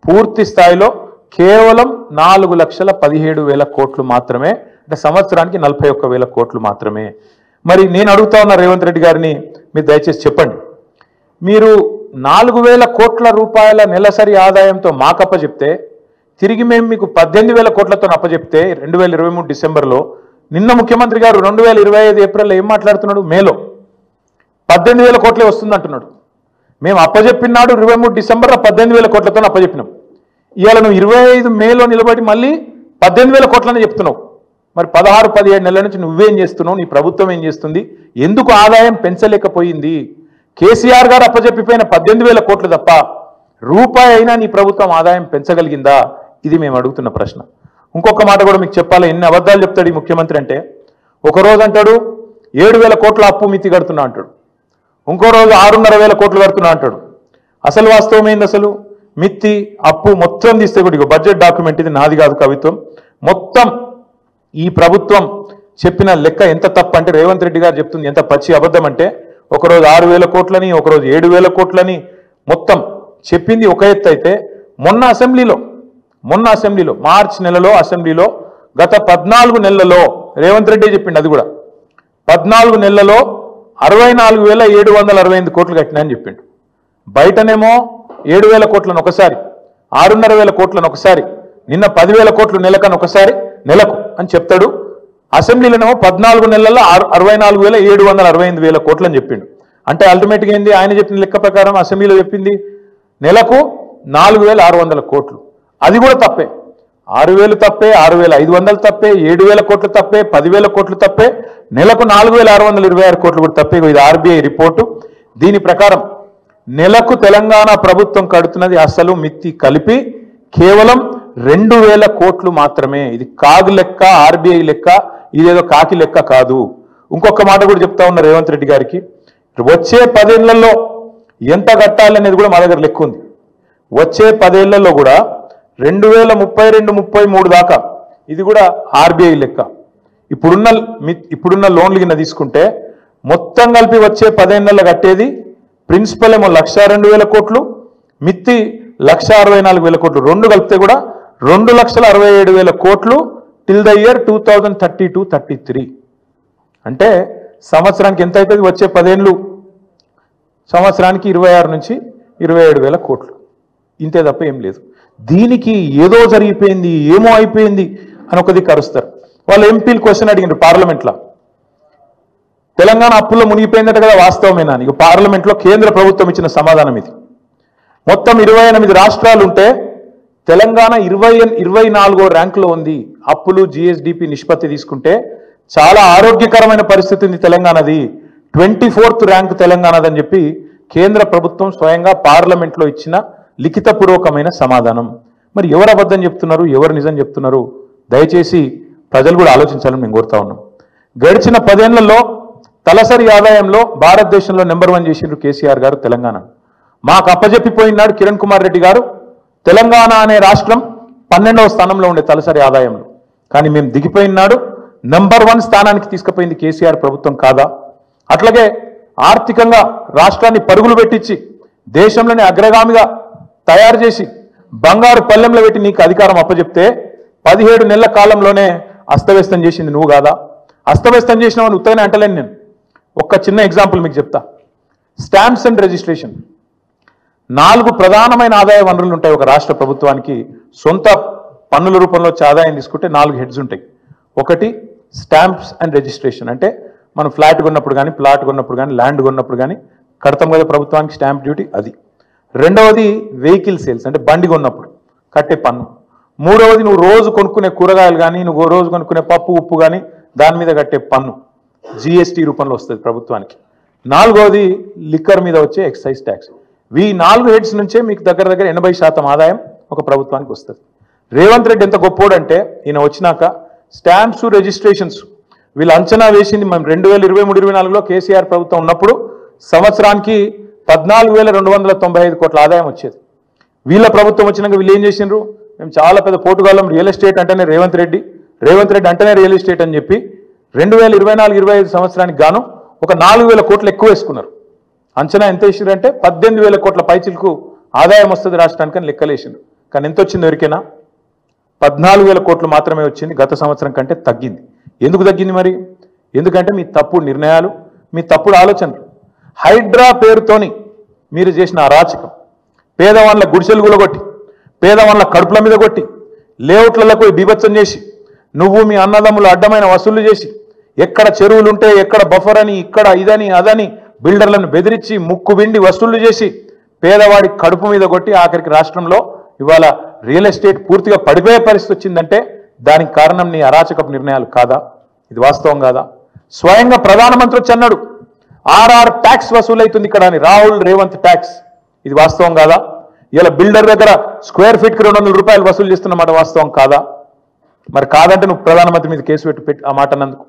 పూర్తి స్థాయిలో కేవలం 4,17,000 కోట్లు మాత్రమే. అంటే సంవత్సరానికి 41,000 కోట్లు మాత్రమే. మరి నేను అడుగుతా ఉన్న రేవంత్ రెడ్డి గారిని, మీరు దయచేసి చెప్పండి, మీరు 4,000 కోట్ల రూపాయల నెలసరి ఆదాయంతో మాకప్ప చెప్తే తిరిగి మేము మీకు 18,000 కోట్లతో అప్పచెప్తే 2023 డిసెంబర్లో, నిన్న ముఖ్యమంత్రి గారు 2025 ఏప్రిల్లో ఏం మాట్లాడుతున్నాడు? మేలో 18,000 కోట్లే వస్తుంది అంటున్నాడు. మేము అప్పచెప్పినాడు 23 డిసెంబర్లో 18,000 కోట్లతో అప్పచెప్పినాం. ఇవాళ నువ్వు 25 మేలో నిలబడి మళ్ళీ 18,000 కోట్లని చెప్తున్నావు. మరి 16-17 నెలల నుంచి నువ్వేం చేస్తున్నావు, నీ ప్రభుత్వం ఏం చేస్తుంది, ఎందుకు ఆదాయం పెంచలేకపోయింది? కేసీఆర్ గారు అప్పచెప్పిపోయిన 18,000 కోట్లు తప్ప రూపాయి అయినా నీ ప్రభుత్వం ఆదాయం పెంచగలిగిందా? ఇది మేము అడుగుతున్న ప్రశ్న. ఇంకొక మాట కూడా మీకు చెప్పాలి, ఎన్ని అబద్ధాలు చెప్తాడు ఈ ముఖ్యమంత్రి అంటే, ఒకరోజు అంటాడు 7,000 కోట్ల అప్పు మితి కడుతున్నా అంటాడు, ఇంకో రోజు 6,500 కోట్లు కడుతున్నా అంటాడు. అసలు వాస్తవం ఏంది? అసలు మిత్తి అప్పు మొత్తం తీస్తే కూడా బడ్జెట్ డాక్యుమెంట్, ఇది నాది కాదు కవిత్వం, మొత్తం ఈ ప్రభుత్వం చెప్పిన లెక్క ఎంత తప్పు అంటే రేవంత్ రెడ్డి గారు చెప్తుంది ఎంత పచ్చి అబద్ధం అంటే ఒకరోజు 6,000 కోట్లని ఒకరోజు 7,000 కోట్లని మొత్తం చెప్పింది ఒక ఎత్తు అయితే మొన్న అసెంబ్లీలో మార్చి నెలలో అసెంబ్లీలో గత 14 నెలలలో రేవంత్ రెడ్డి చెప్పిండు అది కూడా 14 నెలలలో 64,768 కోట్లు కట్టినా అని చెప్పిండు. బయటనేమో 7,000 కోట్లను ఒకసారి 6,500 కోట్లను ఒకసారి నిన్న 10,000 కోట్లు నెలకు అని చెప్తాడు. అసెంబ్లీలోనేమో 14 నెలల్లో 64,768 కోట్లు అని చెప్పిండు. అంటే అల్టిమేట్గా ఏంది ఆయన చెప్పిన లెక్క ప్రకారం అసెంబ్లీలో చెప్పింది నెలకు 4,600 కోట్లు. అది కూడా తప్పే. 6,000 తప్పే, 6,500 తప్పే, 7,000 కోట్లు తప్పే, 10,000 కోట్లు తప్పే, నెలకు 4,626 కోట్లు కూడా తప్పే. ఇది ఆర్బీఐ రిపోర్టు. దీని ప్రకారం నెలకు తెలంగాణ ప్రభుత్వం కడుతున్నది అసలు మిత్తి కలిపి కేవలం 2,000 కోట్లు మాత్రమే. ఇది కాగు లెక్క, ఆర్బీఐ లెక్క, ఇదేదో కాకి లెక్క కాదు. ఇంకొక మాట కూడా చెప్తా ఉన్న రేవంత్ రెడ్డి గారికి, వచ్చే 10 ఏళ్లలో ఎంత కట్టాలనేది కూడా మా దగ్గర లెక్క ఉంది. వచ్చే 10 ఏళ్లలో కూడా 2032-33 దాకా ఇది కూడా ఆర్బీఐ లెక్క. ఇప్పుడున్న లోన్లు కింద తీసుకుంటే మొత్తం కలిపి వచ్చే 10 ఏళ్లలో కట్టేది ప్రిన్సిపల్ ఏమో 1,02,000 కోట్లు, మిత్తి 1,64,000 కోట్లు, రెండు కలిపితే కూడా 2,67,000 కోట్లు టిల్ ద ఇయర్ 2032-33. అంటే సంవత్సరానికి ఎంత అవుతుంది? వచ్చే 10 ఏళ్ళు సంవత్సరానికి 26 నుంచి 27,000 కోట్లు. ఇంతే తప్ప ఏం లేదు. దీనికి ఏదో జరిగిపోయింది, ఏమో అయిపోయింది అని ఒకది కరుస్తారు. వాళ్ళు ఎంపీలు క్వశ్చన్ అడిగినారు పార్లమెంట్లో, తెలంగాణ అప్పుల్లో మునిగిపోయిందట కదా, వాస్తవమేనా? నీకు పార్లమెంట్లో కేంద్ర ప్రభుత్వం ఇచ్చిన సమాధానం ఇది. మొత్తం 28 రాష్ట్రాలు ఉంటే తెలంగాణ 24వ ర్యాంకులో ఉంది. అప్పులు జిఎస్డిపి నిష్పత్తి తీసుకుంటే చాలా ఆరోగ్యకరమైన పరిస్థితి ఉంది తెలంగాణది. 24th ర్యాంక్ తెలంగాణదని చెప్పి కేంద్ర ప్రభుత్వం స్వయంగా పార్లమెంట్లో ఇచ్చిన లిఖితపూర్వకమైన సమాధానం. మరి ఎవరు అబద్ధం చెప్తున్నారు, ఎవరు నిజం చెప్తున్నారు? దయచేసి ప్రజలు కూడా ఆలోచించాలని మేము కోరుతా ఉన్నాం. గడిచిన 10 ఏళ్లలో తలసరి ఆదాయంలో భారతదేశంలో నెంబర్ 1 చేసిండ్రు కేసీఆర్ గారు తెలంగాణ. మాకు అప్పజెప్పిపోయినాడు కిరణ్ కుమార్ రెడ్డి గారు. తెలంగాణ అనే రాష్ట్రం 12వ స్థానంలో ఉండే తలసరి ఆదాయంలో, కానీ మేము దిగిపోయినాడు నెంబర్ 1 స్థానానికి తీసుకుపోయింది కేసీఆర్ ప్రభుత్వం కాదా? అట్లాగే ఆర్థికంగా రాష్ట్రాన్ని పరుగులు పెట్టించి దేశంలోనే అగ్రగామిగా తయారు చేసి బంగారు పల్లెంలో పెట్టి నీకు అధికారం అప్పచెప్తే 17 నెలల కాలంలోనే అస్తవ్యస్తం చేసింది నువ్వు కాదా? అస్తవ్యస్తం చేసినావని ఉత్తగానే అంటలేను నేను. ఒక్క చిన్న ఎగ్జాంపుల్ మీకు చెప్తా. స్టాంప్స్ అండ్ రిజిస్ట్రేషన్ 4 ప్రధానమైన ఆదాయ వనరులు ఉంటాయి ఒక రాష్ట్ర ప్రభుత్వానికి. సొంత పన్నుల రూపంలో వచ్చే ఆదాయం తీసుకుంటే 4 హెడ్స్ ఉంటాయి. ఒకటి స్టాంప్స్ అండ్ రిజిస్ట్రేషన్, అంటే మనం ఫ్లాట్ కొన్నప్పుడు కానీ, ప్లాట్ కొన్నప్పుడు కానీ, ల్యాండ్ కొన్నప్పుడు కానీ కడతాం కదా ప్రభుత్వానికి స్టాంప్ డ్యూటీ, అది. రెండవది వెహికల్ సేల్స్, అంటే బండి కొన్నప్పుడు కట్టే పన్ను. మూడవది నువ్వు రోజు కొనుక్కునే కూరగాయలు కానీ, నువ్వు రోజు కొనుక్కునే పప్పు ఉప్పు కానీ దాని మీద కట్టే పన్ను జిఎస్టీ రూపంలో వస్తుంది ప్రభుత్వానికి. నాలుగవది లిక్కర్ మీద వచ్చే ఎక్సైజ్ ట్యాక్స్. ఈ 4 హెడ్స్ నుంచే మీకు దగ్గర 80% ఆదాయం ఒక ప్రభుత్వానికి వస్తుంది. రేవంత్ రెడ్డి ఎంత గొప్పోడంటే ఈయన వచ్చినాక స్టాంప్స్ రిజిస్ట్రేషన్స్ వీళ్ళు అంచనా వేసింది మేము 2023-24లో కేసీఆర్ ప్రభుత్వం ఉన్నప్పుడు సంవత్సరానికి 14,295 కోట్ల ఆదాయం వచ్చేది. వీళ్ళ ప్రభుత్వం వచ్చినాక వీళ్ళు ఏం చేసిండ్రు? మేము చాలా పెద్ద పోటుగాళ్ళం, రియల్ ఎస్టేట్ అంటేనే రేవంత్ రెడ్డి అంటేనే రియల్ ఎస్టేట్ అని చెప్పి 2024-25 సంవత్సరానికి గాను ఒక 4,000 కోట్లు ఎక్కువ వేసుకున్నారు. అంచనా ఎంత వేసిండ్రంటే 18,000 కోట్ల పైచిలకు ఆదాయం వస్తుంది రాష్ట్రానికి అని లెక్కలేసిండ్రు. కానీ ఎంత వచ్చింది ఎవరికైనా? 14,000 కోట్లు మాత్రమే వచ్చింది. గత సంవత్సరం కంటే తగ్గింది. ఎందుకు తగ్గింది మరి? ఎందుకంటే మీ తప్పుడు నిర్ణయాలు, మీ తప్పుడు ఆలోచనలు. హైడ్రా పేరుతోని మీరు చేసిన అరాచకం, పేదవాళ్ళ గుడిసెలు కూలగొట్టి, పేదవాళ్ళ కడుపుల మీద కొట్టి, లేఅవుట్లకు బీభత్సం చేసి, నువ్వు మీ అన్నదమ్ములు అడ్డమైన వసూళ్లు చేసి, ఎక్కడ చెరువులు ఉంటే ఎక్కడ బఫర్ అని, ఇక్కడ ఇదని అదని బిల్డర్లను బెదిరించి ముక్కు విండి వసూళ్లు చేసి పేదవాడి కడుపు మీద కొట్టి ఆఖరికి రాష్ట్రంలో ఇవాళ రియల్ ఎస్టేట్ పూర్తిగా పడిపోయే పరిస్థితి వచ్చిందంటే దానికి కారణం నీ అరాచకపు నిర్ణయాలు కాదా? ఇది వాస్తవం కాదా? స్వయంగా ప్రధానమంత్రి వచ్చి అన్నాడు ఆర్ఆర్ ట్యాక్స్ వసూలైతుంది ఇక్కడ అని, రాహుల్ రేవంత్ ట్యాక్స్. ఇది వాస్తవం కాదా? ఇలా బిల్డర్ దగ్గర స్క్వేర్ ఫీట్కి 200 రూపాయలు వసూలు చేస్తున్నమాట వాస్తవం కాదా? మరి కాదంటే నువ్వు ప్రధానమంత్రి మీద కేసు పెట్టి ఆ మాట అన్నందుకు.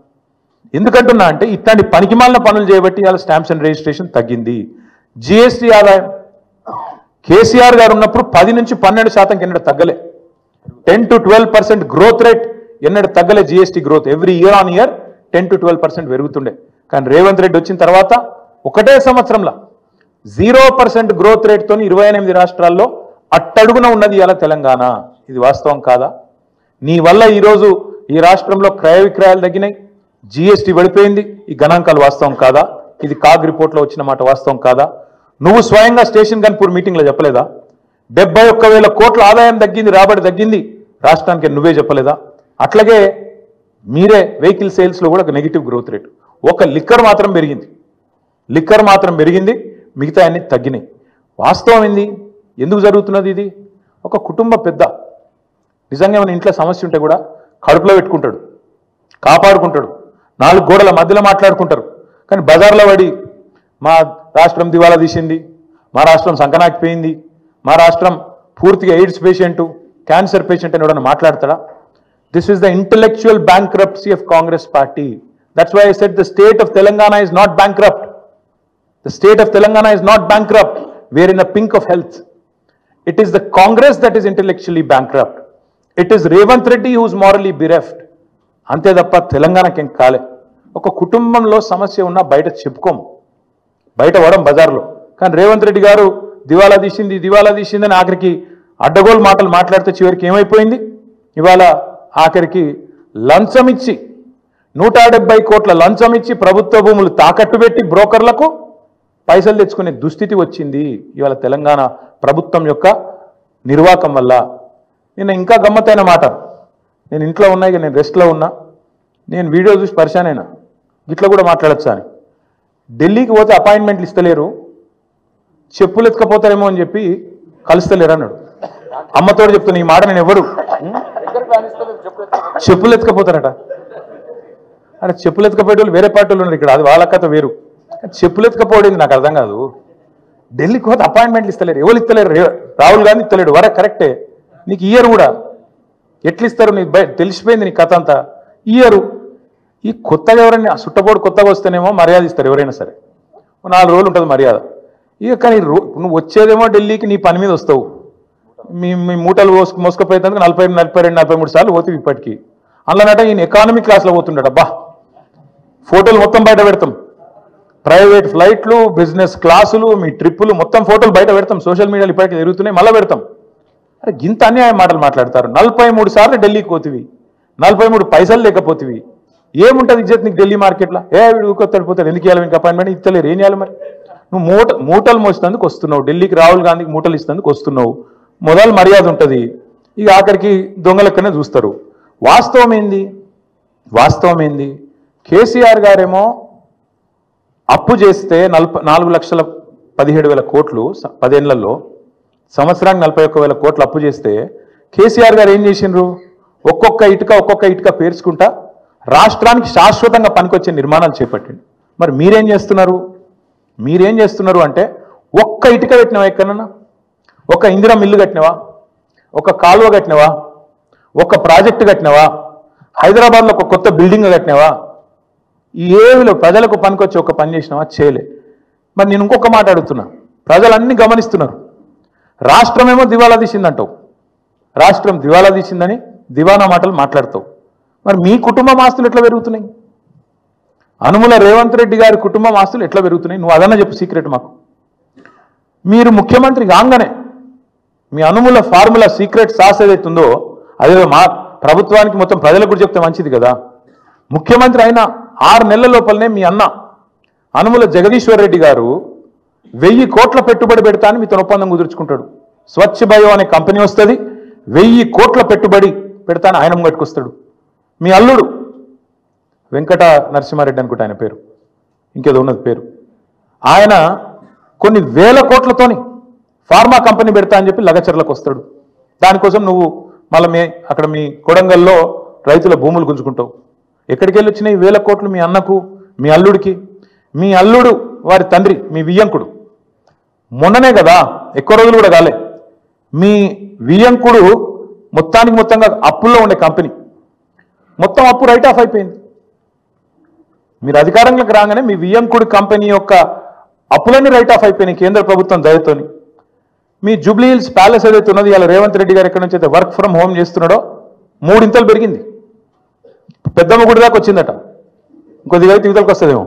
ఎందుకంటున్నా అంటే ఇట్లాంటి పనికిమాలిన పనులు చేయబట్టి ఇవాళ స్టాంప్స్ అండ్ రిజిస్ట్రేషన్ తగ్గింది. జిఎస్టీ ఆదాయం కేసీఆర్ గారు ఉన్నప్పుడు 10 నుంచి 12% ఎన్నడూ తగ్గలే. 10 to 12% గ్రోత్ రేట్ ఎన్నడూ తగ్గలే. GST growth every year on year 10 to 12% పెరుగుతుండే. కానీ రేవంత్ రెడ్డి వచ్చిన తర్వాత ఒకటే సంవత్సరంలో 0% గ్రోత్ రేట్తో 28 రాష్ట్రాల్లో అట్టడుగున ఉన్నది ఇవాళ తెలంగాణ. ఇది వాస్తవం కాదా? నీ వల్ల ఈరోజు ఈ రాష్ట్రంలో క్రయ విక్రయాలు తగ్గినాయి, జిఎస్టీ పడిపోయింది. ఈ గణాంకాలు వాస్తవం కాదా? ఇది కాగ్ రిపోర్ట్లో వచ్చిన మాట వాస్తవం కాదా? నువ్వు స్వయంగా స్టేషన్ గన్పూర్ మీటింగ్లో చెప్పలేదా? 71,000 కోట్ల ఆదాయం తగ్గింది, రాబడి తగ్గింది రాష్ట్రానికి, నువ్వే చెప్పలేదా? అట్లాగే మీరే వెహికల్ సేల్స్లో కూడా ఒక నెగిటివ్ గ్రోత్ రేట్. ఒక లిక్కర్ మాత్రం పెరిగింది, మిగతా అన్ని తగ్గినాయి. వాస్తవం ఏంది? ఎందుకు జరుగుతున్నది ఇది? ఒక కుటుంబ పెద్ద నిజంగా మన ఇంట్లో సమస్య ఉంటే కూడా కడుపులో పెట్టుకుంటాడు, కాపాడుకుంటాడు, 4 గోడల మధ్యలో మాట్లాడుకుంటారు. కానీ బజార్లో పడి మా రాష్ట్రం దివాలా తీసింది, మా రాష్ట్రం సంకనాకిపోయింది, మా రాష్ట్రం పూర్తిగా ఎయిడ్స్ పేషెంట్, క్యాన్సర్ పేషెంట్ అని ఎవడన్నా మాట్లాడతాడా? This is the intellectual bankruptcy of Congress party. That's why I said the state of Telangana is not bankrupt. The state of Telangana is not bankrupt. We are in the pink of health. It is the Congress that is intellectually bankrupt. It is Revanth Reddy who is morally bereft. అంతే తప్ప తెలంగాణకి ఏం కాలే. ఒక కుటుంబంలో సమస్య ఉన్నా బయట చెప్పుకోము, బయట పడం బజార్లో. కానీ రేవంత్ రెడ్డి గారు దివాలా తీసిందని ఆఖరికి అడ్డగోలు మాటలు మాట్లాడితే చివరికి ఏమైపోయింది? ఇవాళ ఆఖరికి లంచం ఇచ్చి 170 కోట్ల లంచం ఇచ్చి ప్రభుత్వ భూములు తాకట్టు పెట్టి బ్రోకర్లకు పైసలు తెచ్చుకునే దుస్థితి వచ్చింది ఇవాళ తెలంగాణ ప్రభుత్వం యొక్క నిర్వాకం వల్ల. నేను ఇంకా గమ్మత్తైన మాట, నేను ఇంట్లో ఉన్నా, ఇక నేను రెస్ట్లో ఉన్నా, నేను వీడియో చూసి పరిశాన్ అయినా, ఇట్లా కూడా మాట్లాడచ్చా అని. ఢిల్లీకి పోతే అపాయింట్మెంట్లు ఇస్తలేరు, చెప్పులు ఎత్తుకపోతారేమో అని చెప్పి కలుస్తలేరు అన్నాడు. అమ్మతోడు చెప్తున్నా ఈ మాట, నేను ఎవరు చెప్పులు ఎత్తుకపోతారట. అంటే చెప్పులు ఎత్తుకపోయే వాళ్ళు వేరే పార్టీలు ఉన్నారు ఇక్కడ, అది వాళ్ళ కథ వేరు. చెప్పులు ఎత్తుకపోవడం నాకు అర్థం కాదు. ఢిల్లీకి పోతే అపాయింట్మెంట్లు ఇస్తలేరు, ఎవరు ఇస్తలేరు? రాహుల్ గాంధీ ఇస్తలేడు, వరకు కరెక్టే. నీకు ఇయర్ కూడా ఎట్లు ఇస్తారు? నీకు తెలిసిపోయింది నీ కథ అంతా. ఇయరు ఈ కొత్తగా ఎవరైనా సుట్టపోడు కొత్తగా వస్తేనేమో మర్యాద ఇస్తారు ఎవరైనా సరే, 4 రోజులు ఉంటుంది మర్యాద. ఇక కానీ నువ్వు వచ్చేదేమో ఢిల్లీకి నీ పని మీద వస్తావు, మీ మూటలు మోసుకపోయేందుకు 40, 42, 43 సార్లు పోతావు ఇప్పటికీ. అందులోనట ఈయన ఎకానమీ క్లాస్లో పోతుండట. అబ్బా, ఫోటోలు మొత్తం బయట పెడతాం, ప్రైవేట్ ఫ్లైట్లు, బిజినెస్ క్లాసులు, మీ ట్రిప్పులు మొత్తం ఫోటోలు బయట పెడతాం, సోషల్ మీడియాలో ఇప్పటికీ తిరుగుతున్నాయి, మళ్ళీ పెడతాం. అరే గింత అన్యాయం మాటలు మాట్లాడతారు. 43 సార్లు ఢిల్లీకి పోతివి, 43 పైసలు లేకపోతివి, ఏముంటుంది ఇజ్జత్ నీకు ఢిల్లీ మార్కెట్లో? వీడు ఊకొత్తడిపోతాడు, ఎందుకు ఇవ్వాలి మీకు అపాయింట్మెంట్? ఇస్తలేరు, ఏం చేయాలి మరి? నువ్వు మూటలు మోసేందుకు వస్తున్నావు ఢిల్లీకి, రాహుల్ గాంధీకి మూటలు ఇస్తేందుకు వస్తున్నావు, మొదలు మర్యాద ఉంటుంది, ఇక ఆఖరికి దొంగలెక్కనే చూస్తారు. వాస్తవం ఏంది? కేసీఆర్ గారేమో అప్పు చేస్తే 4,17,000 కోట్లు 10 ఏళ్లలో, సంవత్సరానికి 41,000 కోట్లు అప్పు చేస్తే కేసీఆర్ గారు ఏం చేసిండ్రు? ఒక్కొక్క ఇటుక పేర్చుకుంటా రాష్ట్రానికి శాశ్వతంగా పనికొచ్చే నిర్మాణాలు చేపట్టిండు. మరి మీరేం చేస్తున్నారు అంటే, ఒక్క ఇటుక కట్టినవా ఎక్కడన్నా? ఒక ఇందిరా మిల్లు కట్టినవా? ఒక కాలువ కట్టినవా? ఒక ప్రాజెక్టు కట్టినవా? హైదరాబాద్లో ఒక కొత్త బిల్డింగ్ కట్టినవా? ఏమిలో ప్రజలకు పనికొచ్చి ఒక పని చేసినావా? చేయలే. మరి నేను ఇంకొక మాట అడుగుతున్నా, ప్రజలన్నీ గమనిస్తున్నారు. రాష్ట్రమేమో దివాలా తీసిందంటావు, రాష్ట్రం దివాలా తీసిందని దివానా మాటలు మాట్లాడతావు. మరి మీ కుటుంబం ఆస్తులు ఎట్లా పెరుగుతున్నాయి? అనుముల రేవంత్ రెడ్డి గారి కుటుంబం ఆస్తులు ఎట్లా పెరుగుతున్నాయి? నువ్వు అదన్నా చెప్పు సీక్రెట్ మాకు. మీరు ముఖ్యమంత్రి కాగానే మీ అనుముల ఫార్ములా సీక్రెట్ సాస్ ఏదైతుందో అదే మా ప్రభుత్వానికి మొత్తం ప్రజలకు కూడా చెప్తే మంచిది కదా. ముఖ్యమంత్రి అయిన 6 నెలల లోపలనే మీ అన్న అనుముల జగదీశ్వర్ రెడ్డి గారు 1000 కోట్ల పెట్టుబడి పెడతా అని మీతో ఒప్పందం కుదుర్చుకుంటాడు. స్వచ్ఛ బయో అనే కంపెనీ వస్తుంది, 1000 కోట్ల పెట్టుబడి పెడతా అని ఆయన ముంగట్టుకొస్తాడు. మీ అల్లుడు వెంకట నరసింహారెడ్డి అనుకుంటా ఆయన పేరు, ఇంకేదో ఉన్నది పేరు, ఆయన కొన్ని 1000 కోట్లతోని ఫార్మా కంపెనీ పెడతా అని చెప్పి లగచర్లకు వస్తాడు. దానికోసం నువ్వు మళ్ళీ అక్కడ మీ కొడంగల్లో రైతుల భూములు గుంజుకుంటావు. ఎక్కడికి వెళ్ళి వచ్చినాయి 1000 కోట్లు? మీ అన్నకు, మీ అల్లుడికి. మీ అల్లుడు వారి తండ్రి మీ వియ్యంకుడు మొన్ననే కదా, ఎక్కువ రోజులు కూడా కాలే, మీ వియ్యంకుడు మొత్తంగా అప్పుల్లో ఉండే కంపెనీ మొత్తం అప్పు రైట్ ఆఫ్ అయిపోయింది. మీరు అధికారంలోకి రాగానే మీ వియ్యంకుడి కంపెనీ యొక్క అప్పులన్నీ రైట్ ఆఫ్ అయిపోయినాయి కేంద్ర ప్రభుత్వం దయతోని. మీ జూబ్లీ హిల్స్ ప్యాలెస్ ఏదైతే ఉన్నది, ఇలా రేవంత్ రెడ్డి గారు ఎక్కడి నుంచి అయితే వర్క్ ఫ్రమ్ హోమ్ చేస్తున్నాడో 3 ఇంతలు పెరిగింది, పెద్దమ్మ గుడి దాకా వచ్చిందట. ఇంకొద్దిగా అయితే యువతలకు వస్తుందేమో.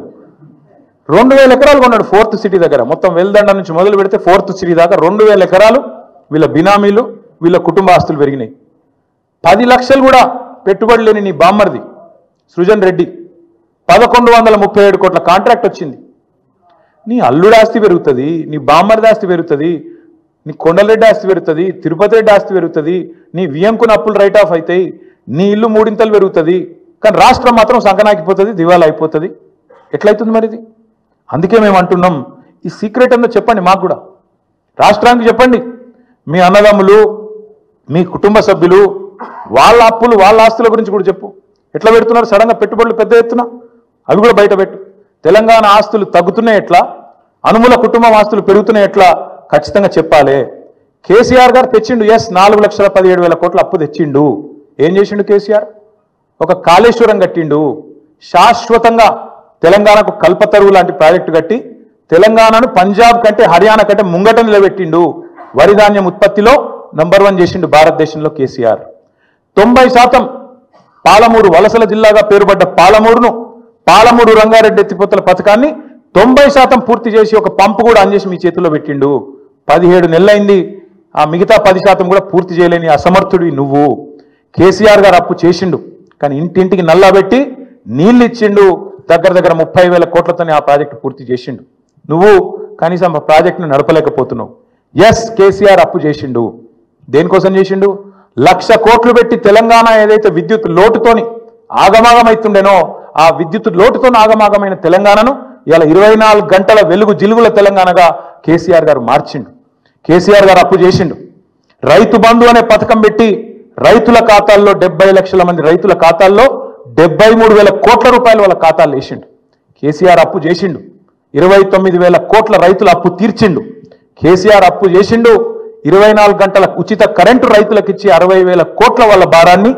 2000 ఎకరాలు కొన్నాడు 4th సిటీ దగ్గర. మొత్తం వెల్దండ నుంచి మొదలు పెడితే 4th సిటీ దాకా 2000 ఎకరాలు వీళ్ళ బినామీలు, వీళ్ళ కుటుంబ ఆస్తులు పెరిగినాయి. 10 లక్షలు కూడా పెట్టుబడి లేని నీ బామ్మర్ది సృజన్ రెడ్డి 1137 కోట్ల కాంట్రాక్ట్ వచ్చింది. నీ అల్లుడు ఆస్తి పెరుగుతుంది, నీ బామ్మర్ది ఆస్తి పెరుగుతుంది, నీ కొండలరెడ్డి ఆస్తి పెరుగుతుంది, తిరుపతి రెడ్డి ఆస్తి పెరుగుతుంది, నీ వియంకున అప్పులు రైట్ ఆఫ్ అవుతాయి, నీ ఇల్లు 3 ఇంతలు పెరుగుతుంది. కానీ రాష్ట్రం మాత్రం సంకనాకిపోతుంది, దివాలా అయిపోతుంది. ఎట్లయితుంది మరి ఇది? అందుకే మేము అంటున్నాం, ఈ సీక్రెట్ అంతా చెప్పండి మాకు కూడా, రాష్ట్రానికి చెప్పండి. మీ అన్నదమ్ములు, మీ కుటుంబ సభ్యులు, వాళ్ళ అప్పులు, వాళ్ళ ఆస్తుల గురించి కూడా చెప్పు. ఎట్లా పెడుతున్నారు సడన్గా పెట్టుబడులు పెద్ద ఎత్తున? అవి కూడా బయట పెట్టు. తెలంగాణ ఆస్తులు తగ్గుతున్నాయి ఎట్లా, అనుమూల కుటుంబం ఆస్తులు పెరుగుతున్నాయి ఎట్లా ఖచ్చితంగా చెప్పాలి. కేసీఆర్ గారు తెచ్చిండు, ఎస్ 4,17,000 కోట్ల అప్పు తెచ్చిండు. ఏం చేసిండు కేసీఆర్? ఒక కాళేశ్వరం కట్టిండు, శాశ్వతంగా తెలంగాణకు కల్పతరువు లాంటి ప్రాజెక్టు కట్టి తెలంగాణను పంజాబ్ కంటే హర్యానా కంటే ముంగట నిలబెట్టిండు. వరి ధాన్యం ఉత్పత్తిలో నంబర్ 1 చేసిండు భారతదేశంలో కేసీఆర్. 90% పాలమూరు వలసల జిల్లాగా పేరుపడ్డ పాలమూరు రంగారెడ్డి ఎత్తిపోతల పథకాన్ని 90% పూర్తి చేసి ఒక పంపు కూడా అంజేసి మీ చేతుల్లో పెట్టిండు. 17 నెలలైంది, ఆ మిగతా 10% కూడా పూర్తి చేయలేని అసమర్థుడివి నువ్వు. కేసీఆర్ గారు అప్పు చేసిండు, కానీ ఇంటింటికి నల్లా పెట్టి నీళ్ళు ఇచ్చిండు. దగ్గర 30,000 కోట్లతోనే ఆ ప్రాజెక్టు పూర్తి చేసిండు. నువ్వు కనీసం ఆ ప్రాజెక్టును నడపలేకపోతున్నావు. ఎస్ కేసీఆర్ అప్పు చేసిండు. దేనికోసం చేసిండు? 1,00,000 కోట్లు పెట్టి తెలంగాణ ఏదైతే విద్యుత్ లోటుతోని ఆగమాగమైతుండేనో ఆ విద్యుత్ లోటుతో ఆగమాగమైన తెలంగాణను ఇలా 24 గంటల వెలుగు జిలుగుల తెలంగాణగా కేసీఆర్ గారు మార్చిండు. కేసీఆర్ గారు అప్పు చేసిండు. రైతు బంధు అనే పథకం పెట్టి రైతుల ఖాతాల్లో 70 లక్షల మంది రైతుల ఖాతాల్లో 73,000 కోట్ల రూపాయలు వాళ్ళ ఖాతాలు వేసిండు. కేసీఆర్ అప్పు చేసిండు. 29,000 కోట్ల రైతుల అప్పు తీర్చిండు. కేసీఆర్ అప్పు చేసిండు. 24 గంటల ఉచిత కరెంటు రైతులకు ఇచ్చి 60,000 కోట్ల వాళ్ళ భారాన్ని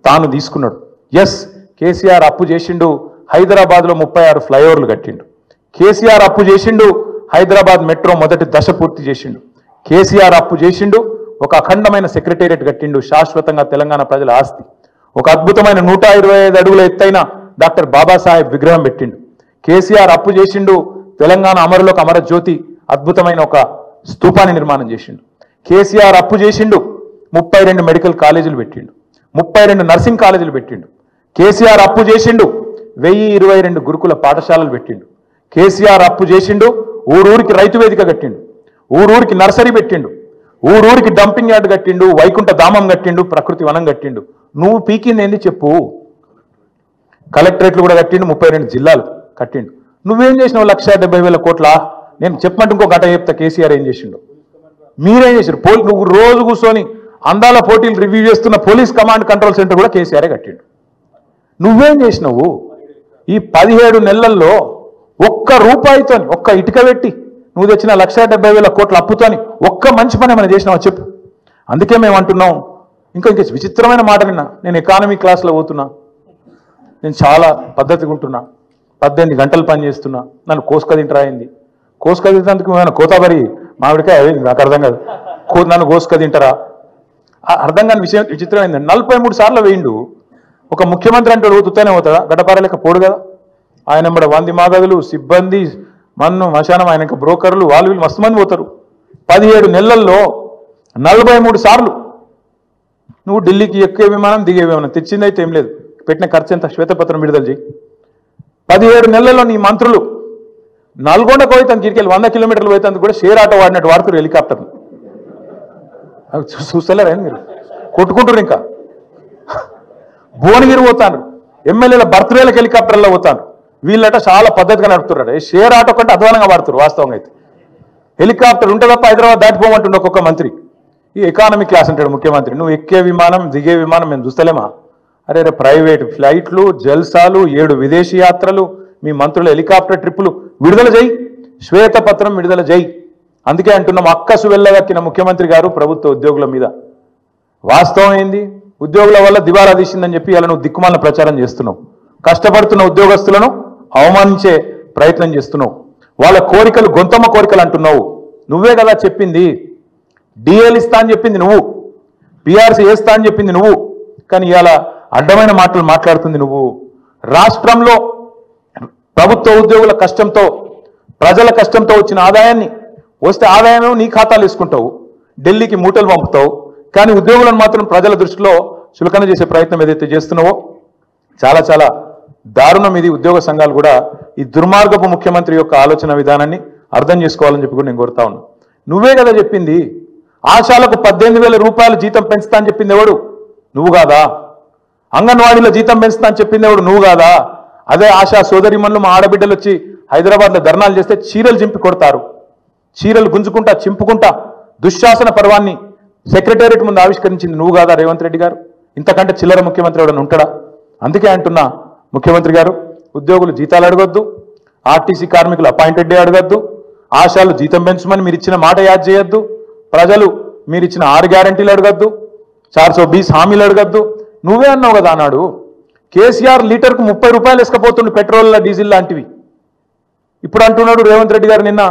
తాను తీసుకున్నాడు. ఎస్ కేసీఆర్ అప్పు చేసిండు. హైదరాబాద్లో 36 ఫ్లైఓవర్లు కట్టిండు. కేసీఆర్ అప్పు చేసిండు. హైదరాబాద్ మెట్రో మొదటి దశ పూర్తి చేసిండు. కేసీఆర్ అప్పు చేసిండు. ఒక అఖండమైన సెక్రటేరియట్ కట్టిండు, శాశ్వతంగా తెలంగాణ ప్రజల ఆస్తి. ఒక అద్భుతమైన 125 అడుగుల ఎత్తైన డాక్టర్ బాబాసాహెబ్ విగ్రహం పెట్టిండు. కేసీఆర్ అప్పు చేసిండు. తెలంగాణ అమరులకు అమరజ్యోతి అద్భుతమైన ఒక స్తూపాన్ని నిర్మాణం చేసిండు. కేసీఆర్ అప్పు చేసిండు. 32 మెడికల్ కాలేజీలు పెట్టిండు. 32 నర్సింగ్ కాలేజీలు పెట్టిండు. కేసీఆర్ అప్పు చేసిండు. 1022 గురుకుల పాఠశాలలు పెట్టిండు. కేసీఆర్ అప్పు చేసిండు. ఊరూరికి రైతు వేదిక కట్టిండు. ఊరూరికి నర్సరీ పెట్టిండు. ఊరూరికి డంపింగ్ యార్డ్ కట్టిండు. వైకుంఠ ధామం కట్టిండు. ప్రకృతి వనం కట్టిండు. నువ్వు పీకింది ఏంది చెప్పు? కలెక్టరేట్లు కూడా కట్టిండు. 32 జిల్లాలు కట్టిండు. నువ్వేం చేసినావు? 1,70,000 కోట్ల. నేను చెప్పమంటే ఇంకో గంట చెప్తా కేసీఆర్ ఏం చేసిండు. మీరేం చేశారు? నువ్వు రోజు కూర్చొని అందాల పోటీలు రివ్యూ చేస్తున్న పోలీస్ కమాండ్ కంట్రోల్ సెంటర్ కూడా కేసీఆరే కట్టిండు. నువ్వేం చేసినావు? ఈ 17 నెలల్లో ఒక్క రూపాయితో ఒక్క ఇటుక పెట్టి నువ్వు తెచ్చిన 1,70,000 కోట్ల అప్పుతోని ఒక్క మంచి పని ఏమైనా చేసినావా చెప్పు. అందుకే మేము అంటున్నాం. ఇంకా విచిత్రమైన మాట విన్నా. నేను ఎకానమీ క్లాస్లో పోతున్నా, నేను చాలా పద్ధతిగా ఉంటున్నా, 18 గంటలు పని చేస్తున్నా, నన్ను కోసుక తింటరా అయింది. కోసుక తింటేందుకు ఏమైనా కోతాబరి మామిడికాయ అయింది? నాకు అర్థం కాదు. నన్ను కోసుక తింటారా? అర్థం కాని విషయం విచిత్రమైంది. 43 సార్లు వేయిండు. ఒక ముఖ్యమంత్రి అంటే తుత్తనే పోతాడా? గడ్డపారలేక పోడు కదా. ఆయన కూడా 100 మాగదులు, సిబ్బంది, మన్ను మశానం, ఆయన బ్రోకర్లు, వాళ్ళు వీళ్ళు మస్తు మంది పోతారు. 17 నెలల్లో 43 సార్లు నువ్వు ఢిల్లీకి ఎక్కే విమానం, దిగే విమానం, తెచ్చిందైతే ఏం లేదు. పెట్టిన ఖర్చు ఎంత? శ్వేతపత్రం విడుదల చేయి. 17 నెలల్లో నీ మంత్రులు నల్గొండకు పోయితే గిరికెళ్ళి 100 కిలోమీటర్లు పోయితే కూడా షేర్ ఆటో వాడినట్టు వాడుతారు హెలికాప్టర్. చూస్తలేరా మీరు? కొట్టుకుంటారు. ఇంకా భువనగిరి పోతాను, ఎమ్మెల్యేల బర్త్డేలకు హెలికాప్టర్లో పోతాను. వీళ్ళట చాలా పద్ధతిగా నడుపుతున్నారు. షేర్ ఆటో కంటే అధ్వానంగా వాడుతారు వాస్తవంగా. అయితే హెలికాప్టర్ ఉంటే తప్ప హైదరాబాద్ దాటిపోమంటుండే ఒక్కొక్క మంత్రి. ఈ ఎకానమీ క్లాస్ అంటాడు ముఖ్యమంత్రి. నువ్వు ఎక్కే విమానం, దిగే విమానం మేము చూస్తలేమా? అరే ప్రైవేట్ ఫ్లైట్లు, జల్సాలు, 7 విదేశీ యాత్రలు, మీ మంత్రుల హెలికాప్టర్ ట్రిప్పులు విడుదల చేయి, శ్వేతపత్రం విడుదల చేయి. అందుకే అంటున్నాం, అక్కసు వెళ్ళగక్కిన ముఖ్యమంత్రి గారు ప్రభుత్వ ఉద్యోగుల మీద. వాస్తవం ఏంది? ఉద్యోగుల వల్ల దివాలా తీసిందని చెప్పి ఇలా నువ్వు దిక్కుమాలను ప్రచారం చేస్తున్నావు. కష్టపడుతున్న ఉద్యోగస్తులను అవమానించే ప్రయత్నం చేస్తున్నావు. వాళ్ళ కోరికలు గొంతమ్మ కోరికలు అంటున్నావు. నువ్వే కదా చెప్పింది. డిఎల్ ఇస్తా అని చెప్పింది నువ్వు, పిఆర్సీ వేస్తా అని చెప్పింది నువ్వు. కానీ ఇవాళ అడ్డమైన మాటలు మాట్లాడుతుంది నువ్వు. ప్రభుత్వ ఉద్యోగుల కష్టంతో ప్రజల కష్టంతో వచ్చిన ఆదాయాన్ని వస్తే ఆదాయం నీ ఖాతాలు వేసుకుంటావు, ఢిల్లీకి మూటలు పంపుతావు, కానీ ఉద్యోగులను మాత్రం ప్రజల దృష్టిలో చులకన చేసే ప్రయత్నం ఏదైతే చేస్తున్నావో చాలా చాలా దారుణం. ఇది ఉద్యోగ సంఘాలు కూడా ఈ దుర్మార్గపు ముఖ్యమంత్రి యొక్క ఆలోచన విధానాన్ని అర్థం చేసుకోవాలని చెప్పి కూడా నేను కోరుతా ఉన్నా. నువ్వే కదా చెప్పింది ఆశాలకు 18,000 రూపాయలు జీతం పెంచుతా అని చెప్పింది ఎవడు? నువ్వు కాదా? అంగన్వాడీలో జీతం పెంచుతా అని చెప్పింది ఎవడు? నువ్వు కాదా? అదే ఆశా సోదరిమణులు మా ఆడబిడ్డలు వచ్చి హైదరాబాద్లో ధర్నాలు చేస్తే చీరలు చింపి కొడతారు, చీరలు గుంజుకుంటా చింపుకుంటా దుశ్శాసన పర్వాన్ని సెక్రటేరియట్ ముందు ఆవిష్కరించింది నువ్వు కాదా రేవంత్ రెడ్డి గారు? ఇంతకంటే చిల్లర ముఖ్యమంత్రి ఎవడన్నా ఉంటాడా? అందుకే అంటున్నా ముఖ్యమంత్రి గారు, ఉద్యోగులు జీతాలు అడగొద్దు, ఆర్టీసీ కార్మికులు అపాయింటెడ్ డే అడగద్దు, ఆశాలు జీతం పెంచమని మీరు ఇచ్చిన మాట యాద్ చేయొద్దు, ప్రజలు మీరు ఇచ్చిన 6 గ్యారంటీలు అడగద్దు, 420 హామీలు అడగద్దు. నువ్వే అన్నావు కదా అన్నాడు కేసీఆర్ లీటర్కు 30 రూపాయలు వేసుకపోతుండు పెట్రోల్ డీజిల్ లాంటివి. ఇప్పుడు అంటున్నాడు రేవంత్ రెడ్డి గారు నిన్న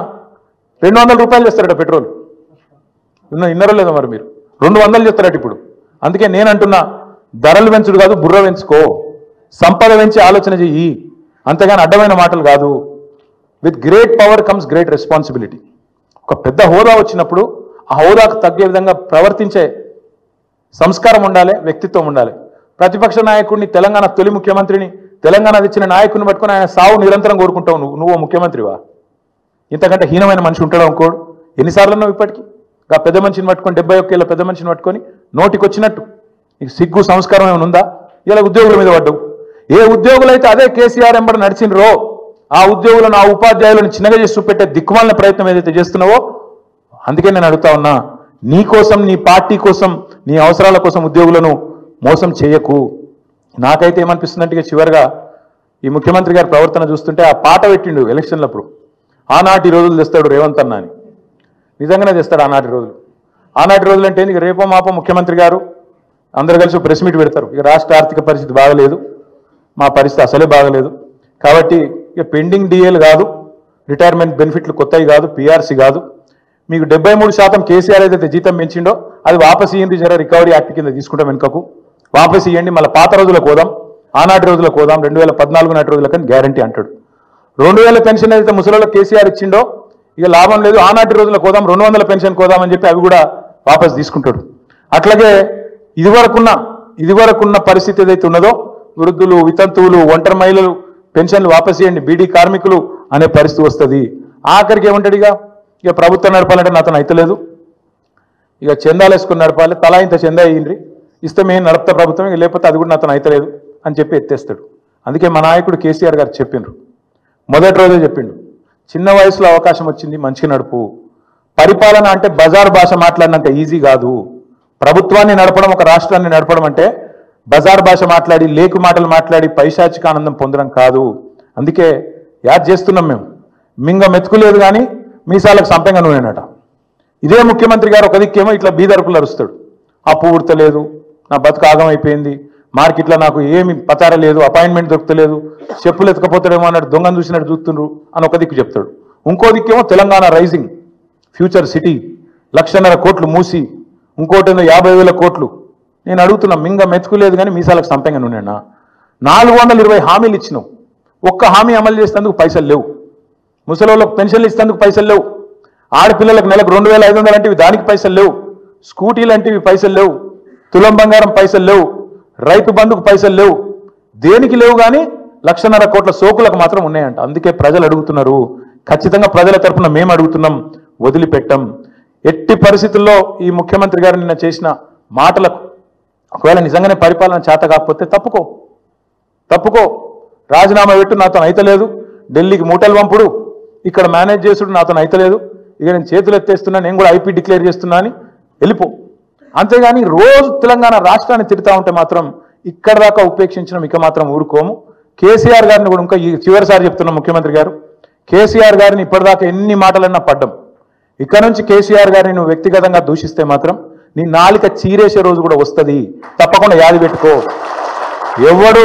200 రూపాయలు చేస్తారట పెట్రోల్. విన్నారో లేదో మరి మీరు? 200 చేస్తారట ఇప్పుడు. అందుకే నేను అంటున్నా ధరలు పెంచుడు కాదు, బుర్ర పెంచుకో, సంపద పెంచి ఆలోచన చెయ్యి, అంతేగాని అడ్డమైన మాటలు కాదు. With great power comes great responsibility. ఒక పెద్ద హోదా వచ్చినప్పుడు ఆ హోదాకు తగ్గే విధంగా ప్రవర్తించే సంస్కారం ఉండాలి, వ్యక్తిత్వం ఉండాలి. ప్రతిపక్ష నాయకుడిని, తెలంగాణ తొలి ముఖ్యమంత్రిని, తెలంగాణ తెచ్చిన నాయకుడిని పట్టుకొని ఆయన సావు నిరంతరం కోరుకుంటావు. నువ్వు ముఖ్యమంత్రివా? ఇంతకంటే హీనమైన మనిషి ఉంటాడు ఇంకోడు? ఎన్నిసార్లు అన్నావు ఇప్పటికీ? ఆ పెద్ద మనిషిని పట్టుకొని 71 ఏళ్ళ పెద్ద మనిషిని పట్టుకొని నోటికి వచ్చినట్టు నీకు సిగ్గు సంస్కారం ఏమైనా ఉందా? ఇలా ఉద్యోగుల మీద పడ్డావు. ఏ ఉద్యోగులైతే అదే కేసీఆర్ ఎంబడి నడిచినరో ఆ ఉద్యోగులను, ఆ ఉపాధ్యాయులను చిన్నగా చేసి చూపెట్టే దిక్కుమాలిన ప్రయత్నం ఏదైతే చేస్తున్నావో, అందుకే నేను అడుగుతా ఉన్నా, నీ కోసం, నీ పార్టీ కోసం, నీ అవసరాల కోసం ఉద్యోగులను మోసం చేయకు. నాకైతే ఏమనిపిస్తుందంటే చివరిగా ఈ ముఖ్యమంత్రి గారి ప్రవర్తన చూస్తుంటే ఆ పాట పెట్టిండు ఎలక్షన్లప్పుడు, ఆనాటి రోజులు తెస్తాడు రేవంత్ అన్న అని. నిజంగానే తెస్తాడు ఆనాటి రోజులు. ఆనాటి రోజులు అంటే ఇక రేపో మాపో ముఖ్యమంత్రి గారు అందరు కలిసి ప్రెస్ మీట్ పెడతారు. ఇక రాష్ట్ర ఆర్థిక పరిస్థితి బాగలేదు, మా పరిస్థితి అసలే బాగలేదు, కాబట్టి ఇక పెండింగ్ డిఏలు కాదు, రిటైర్మెంట్ బెనిఫిట్లు కొత్తవి కాదు, పిఆర్సీ కాదు, మీకు 73% కేసీఆర్ ఏదైతే జీతం పెంచిండో అది వాపసు ఇయ్యండి, జర రికవరీ యాక్ట్ కింద తీసుకుంటాం, వెనుకకు వాపసు ఇవ్వండి, మళ్ళీ పాత రోజులకు పోదాం, ఆనాటి రోజులకు పోదాం, 2014 నాటి రోజులకని గ్యారంటీ అంటాడు. 2000 పెన్షన్ ఏదైతే ముసలిళ్ళకి కేసీఆర్ ఇచ్చిండో ఇక లాభం లేదు, ఆనాటి రోజులకు పోదాం, 200 పెన్షన్ కోదామని చెప్పి అవి కూడా వాపసు తీసుకుంటాడు. అట్లాగే ఇదివరకున్న పరిస్థితి ఏదైతే ఉన్నదో వృద్ధులు, వితంతువులు, ఒంటరి మహిళలు పెన్షన్లు వాపసు ఇవ్వండి, బీడీ కార్మికులు అనే పరిస్థితి వస్తుంది. ఆఖరికి ఏమంటాడు, ఇక ప్రభుత్వం నడపాలంటే నాతను అయితలేదు, ఇక చందాలు వేసుకుని నడపాలి, తలా ఇంత చందా అయ్యిండ్రి ఇస్తే మేము నడుపుతా ప్రభుత్వం, ఇక లేకపోతే అది కూడా నాతను అయితలేదు అని చెప్పి ఎత్తేస్తాడు. అందుకే మా నాయకుడు కేసీఆర్ గారు చెప్పిండ్రు, మొదటి రోజే చెప్పిండు, చిన్న వయసులో అవకాశం వచ్చింది, మంచిగా నడుపు. పరిపాలన అంటే బజార్ భాష మాట్లాడినంత ఈజీ కాదు. ప్రభుత్వాన్ని నడపడం, ఒక రాష్ట్రాన్ని నడపడం అంటే బజార్ భాష మాట్లాడి, లేకు మాటలు మాట్లాడి పైశాచిక ఆనందం పొందడం కాదు. అందుకే యాద్ చేస్తున్నాం మేము, మింగ మెతుకులేదు కానీ మీసాలకు సంపెంగ నూనెనట. ఇదే ముఖ్యమంత్రి గారు ఒక దిక్కేమో ఇట్లా బీదరుపులు అరుస్తాడు, అప్పు ఉడతలేదు, నా బతుకు ఆగమైపోయింది, మార్కెట్లో నాకు ఏమి పతార లేదు, అపాయింట్మెంట్ దొరకలేదు, చెప్పులు ఎత్తుకపోతాడేమో అన్నట్టు దొంగను చూసినట్టు చూస్తుండ్రు అని ఒక దిక్కు చెప్తాడు. ఇంకో దిక్కేమో తెలంగాణ రైజింగ్ ఫ్యూచర్ సిటీ, 1,50,000 కోట్లు మూసి, ఇంకోటేమో 50,000 కోట్లు. నేను అడుగుతున్నా, మింగ మెతుకులేదు కానీ మీసాలకు సంపెంగ నూనెనా? 420 హామీలు ఇచ్చినావు, ఒక్క హామీ అమలు చేసేందుకు పైసలు లేవు, ముసలోళ్ళకు పెన్షన్లు ఇస్తేందుకు పైసలు లేవు, ఆడపిల్లలకు నెలకు 2,500 అంటివి దానికి పైసలు లేవు, స్కూటీలు అంటివి పైసలు లేవు, తులం బంగారం పైసలు లేవు, రైతు బంధుకు పైసలు లేవు, దేనికి లేవు కానీ 1,50,000 కోట్ల సోకులకు మాత్రం ఉన్నాయంట. అందుకే ప్రజలు అడుగుతున్నారు, ఖచ్చితంగా ప్రజల తరఫున మేము అడుగుతున్నాం, వదిలిపెట్టం. ఎట్టి పరిస్థితుల్లో ఈ ముఖ్యమంత్రి గారు నిన్న చేసిన మాటలకు ఒకవేళ నిజంగానే పరిపాలన చేత కాకపోతే తప్పుకో, రాజీనామా పెట్టు, నాతో అయితలేదు, ఢిల్లీకి మూటలు పంపుడు, ఇక్కడ మేనేజ్ చేసుడు నాతో అయితలేదు, ఇక నేను చేతులు ఎత్తేస్తున్నా, నేను కూడా ఐపీ డిక్లేర్ చేస్తున్నా అని వెళ్ళిపో. అంతేగాని రోజు తెలంగాణ రాష్ట్రాన్ని తిడతా ఉంటే మాత్రం ఇక్కడ దాకా ఉపేక్షించడం ఇక మాత్రం ఊరుకోము. కేసీఆర్ గారిని కూడా ఇంకా చివరిసారి చెప్తున్నాం, ముఖ్యమంత్రి గారు, కేసీఆర్ గారిని ఇప్పటిదాకా ఎన్ని మాటలన్నా పడ్డం, ఇక్కడ నుంచి కేసీఆర్ గారిని నువ్వు వ్యక్తిగతంగా దూషిస్తే మాత్రం నీ నాలిక చీరేసే రోజు కూడా వస్తుంది, తప్పకుండా యాది పెట్టుకో. ఎవడు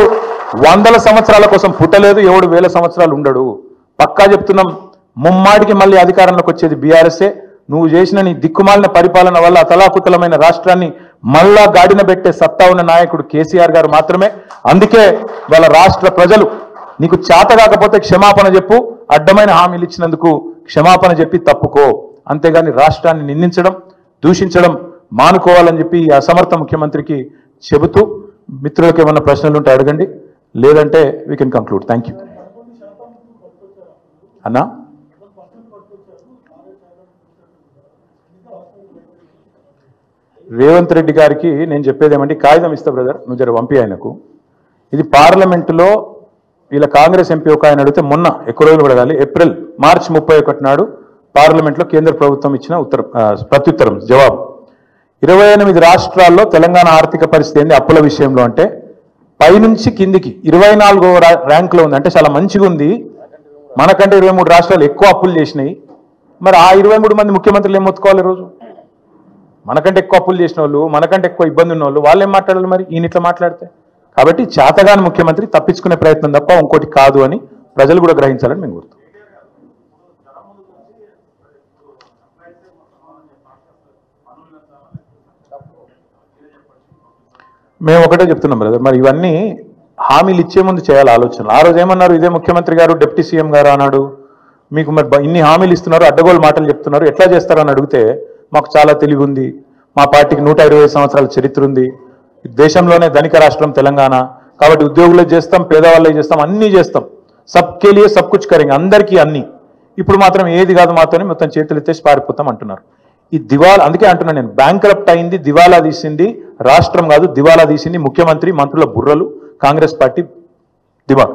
100 సంవత్సరాల కోసం పుట్టలేదు, ఎవడు 1000 సంవత్సరాలు ఉండడు. పక్కా చెప్తున్నాం, ముమ్మాటికి మళ్ళీ అధికారంలోకి వచ్చేది బీఆర్ఎస్ఏ. నువ్వు చేసిన నీ దిక్కుమాలిన పరిపాలన వల్ల అతలాకుతలమైన రాష్ట్రాన్ని మళ్ళా గాడిన పెట్టే సత్తా ఉన్న నాయకుడు కేసీఆర్ గారు మాత్రమే. అందుకే వాళ్ళ రాష్ట్ర ప్రజలు నీకు చేత కాకపోతే క్షమాపణ చెప్పు, అడ్డమైన హామీలు ఇచ్చినందుకు క్షమాపణ చెప్పి తప్పుకో, అంతేగాని రాష్ట్రాన్ని నిందించడం దూషించడం మానుకోవాలని చెప్పి ఈ అసమర్థ ముఖ్యమంత్రికి చెబుతూ, మిత్రులకు ఏమన్నా ప్రశ్నలు ఉంటే అడగండి, లేదంటే we can conclude. Thank you అన్నా. రేవంత్ రెడ్డి గారికి నేను చెప్పేది ఏమంటే, కాగితం ఇస్తా బ్రదర్, నువ్వు జర పంపి ఆయనకు. ఇది పార్లమెంటులో వీళ్ళ కాంగ్రెస్ ఎంపీ ఒక ఆయన అడిగితే మొన్న ఎక్కువ రోజులు కూడా కాదు, మార్చి 31 నాడు పార్లమెంట్లో కేంద్ర ప్రభుత్వం ఇచ్చిన ప్రత్యుత్తరం జవాబు. 28 రాష్ట్రాల్లో తెలంగాణ ఆర్థిక పరిస్థితి ఏంది అప్పుల విషయంలో అంటే, పైనుంచి కిందికి 24వ ర్యాంకులో ఉంది. అంటే చాలా మంచిగా ఉంది. మనకంటే 23 రాష్ట్రాలు ఎక్కువ అప్పులు చేసినాయి. మరి ఆ 23 మంది ముఖ్యమంత్రులు ఏం మొత్తుకోవాలి రోజు? మనకంటే ఎక్కువ అప్పులు చేసిన వాళ్ళు, మనకంటే ఎక్కువ ఇబ్బంది ఉన్న వాళ్ళు, వాళ్ళు ఏం మాట్లాడాలి మరి ఈయన ఇట్లా మాట్లాడితే? కాబట్టి చేతగాని ముఖ్యమంత్రి తప్పించుకునే ప్రయత్నం తప్ప ఇంకోటి కాదు అని ప్రజలు కూడా గ్రహించాలని మేము కోరుతాం. మేము ఒకటే చెప్తున్నాం బ్రదర్, మరి ఇవన్నీ హామీలు ఇచ్చే ముందు చేయాలి ఆలోచనలు. ఆ రోజు ఏమన్నారు ఇదే ముఖ్యమంత్రి గారు, డిప్యూటీ సీఎం గారు అన్నాడు, మీకు మరి ఇన్ని హామీలు ఇస్తున్నారు, అడ్డగోలు మాటలు చెప్తున్నారు, ఎట్లా చేస్తారని అడిగితే, మాకు చాలా తెలివి ఉంది, మా పార్టీకి 125 సంవత్సరాల చరిత్ర ఉంది, దేశంలోనే ధనిక రాష్ట్రం తెలంగాణ, కాబట్టి ఉద్యోగులే చేస్తాం, పేదవాళ్ళే చేస్తాం, అన్నీ చేస్తాం, సబ్కే లియే సబ్ కుచ్ కరేంగే, అందరికీ అన్ని. ఇప్పుడు మాత్రం ఏది కాదు మాతోనే మొత్తం చేతులు ఎత్తేసి పారిపోతాం అంటున్నారు. ఈ దివాలా, అందుకే అంటున్నాను నేను, బ్యాంక్రప్ట్ అయింది, దివాలా తీసింది రాష్ట్రం కాదు, దివాలా తీసింది ముఖ్యమంత్రి మంత్రుల బుర్రలు, కాంగ్రెస్ పార్టీ దివాలా.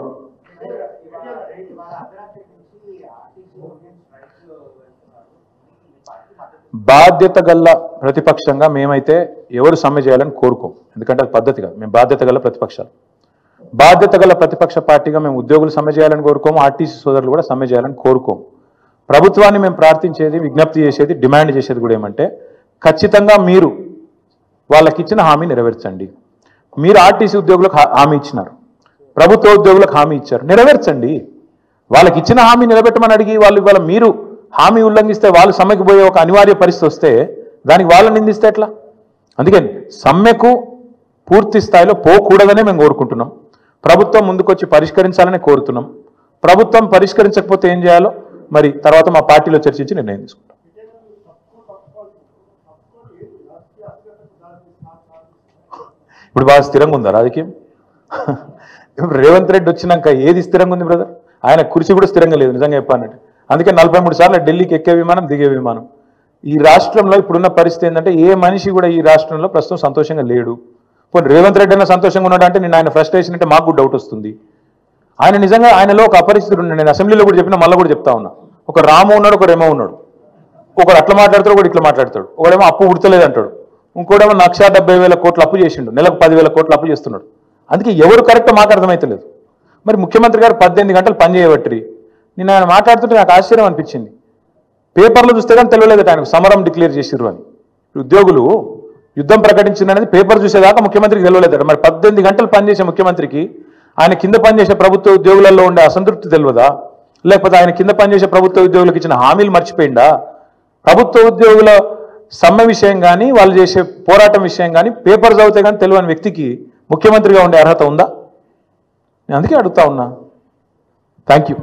బాధ్యత గల్ల ప్రతిపక్షంగా మేమైతే ఎవరు సమ్మె చేయాలని కోరుకోం, ఎందుకంటే అది పద్ధతి కాదు. మేము బాధ్యత గల ప్రతిపక్షాలు, బాధ్యత గల ప్రతిపక్ష పార్టీగా మేము ఉద్యోగులు సమ్మె చేయాలని కోరుకోము, ఆర్టీసీ సోదరులు కూడా సమ్మె చేయాలని కోరుకోము. ప్రభుత్వాన్ని మేము ప్రార్థించేది, విజ్ఞప్తి చేసేది, డిమాండ్ చేసేది కూడా ఏమంటే, ఖచ్చితంగా మీరు వాళ్ళకి ఇచ్చిన హామీ నెరవేర్చండి. మీరు ఆర్టీసీ ఉద్యోగులకు హామీ ఇచ్చినారు, ప్రభుత్వ ఉద్యోగులకు హామీ ఇచ్చారు, నెరవేర్చండి. వాళ్ళకి ఇచ్చిన హామీ నిలబెట్టమని అడిగి వాళ్ళు ఇవాళ మీరు హామీ ఉల్లంఘిస్తే, వాళ్ళు సమ్మెకు పోయే ఒక అనివార్య పరిస్థితి వస్తే దానికి వాళ్ళని నిందిస్తే ఎట్లా? అందుకని సమ్మెకు పూర్తి స్థాయిలో పోకూడదనే మేము కోరుకుంటున్నాం. ప్రభుత్వం ముందుకొచ్చి పరిష్కరించాలని కోరుతున్నాం. ప్రభుత్వం పరిష్కరించకపోతే ఏం చేయాలో మరి తర్వాత మా పార్టీలో చర్చించి నిర్ణయం తీసుకుంటాం. ఇప్పుడు బాగా స్థిరంగా ఉందా రాజకీయం? ఇప్పుడు రేవంత్ రెడ్డి వచ్చినాక ఏది స్థిరంగా ఉంది బ్రదర్? ఆయన కుర్చీ కూడా స్థిరంగా లేదు నిజంగా చెప్పానంటే. అందుకే 43 సార్లు ఢిల్లీకి ఎక్కే విమానం, దిగే విమానం. ఈ రాష్ట్రంలో ఇప్పుడున్న పరిస్థితి ఏంటంటే, ఏ మనిషి కూడా ఈ రాష్ట్రంలో ప్రస్తుతం సంతోషంగా లేడు. పోనీ రేవంత్ రెడ్డి అన్న సంతోషంగా ఉన్నాడు అంటే నేను ఆయన ఫ్రస్ట్రేషన్ అంటే మాకు డౌట్ వస్తుంది. ఆయన నిజంగా ఆయనలో ఒక అపరిస్థితుడు ఉన్నాడు. నేను అసెంబ్లీలో కూడా చెప్పిన, మళ్ళీ కూడా చెప్తా ఉన్నా. ఒక రాము ఉన్నాడు, ఒక రెమో ఉన్నాడు. ఒకడు అట్లా మాట్లాడతాడు, ఒకటి ఇట్లా మాట్లాడతాడు. ఒకడేమో అప్పు ఉడతలేదు అంటాడు, ఇంకోటేమో 1,70,000 కోట్లు అప్పు చేసిండు, నెలకు 10,000 కోట్లు అప్పు చేస్తున్నాడు. అందుకే ఎవరు కరెక్ట్ మాకు అర్థమైతలేదు. మరి ముఖ్యమంత్రి గారు 18 గంటలు పని చేయబట్టి నేను ఆయన మాట్లాడుతుంటే నాకు ఆశ్చర్యం అనిపించింది. పేపర్లు చూస్తే కానీ తెలియలేదు ఆయనకు సమరం డిక్లేర్ చేసిర్రు అని. ఉద్యోగులు యుద్ధం ప్రకటించిందనేది పేపర్ చూసేదాకా ముఖ్యమంత్రికి తెలియలేదు. మరి 18 గంటలు పనిచేసే ముఖ్యమంత్రికి ఆయన కింద పనిచేసే ప్రభుత్వ ఉద్యోగులలో ఉండే అసంతృప్తి తెలియదా? లేకపోతే ఆయన కింద పనిచేసే ప్రభుత్వ ఉద్యోగులకు ఇచ్చిన హామీలు మర్చిపోయిందా? ప్రభుత్వ ఉద్యోగుల సమ్మె విషయం కానీ, వాళ్ళు చేసే పోరాటం విషయం కానీ పేపర్ చదివితే కానీ తెలియని వ్యక్తికి ముఖ్యమంత్రిగా ఉండే అర్హత ఉందా? నేను అందుకే అడుగుతా ఉన్నా. Thank you.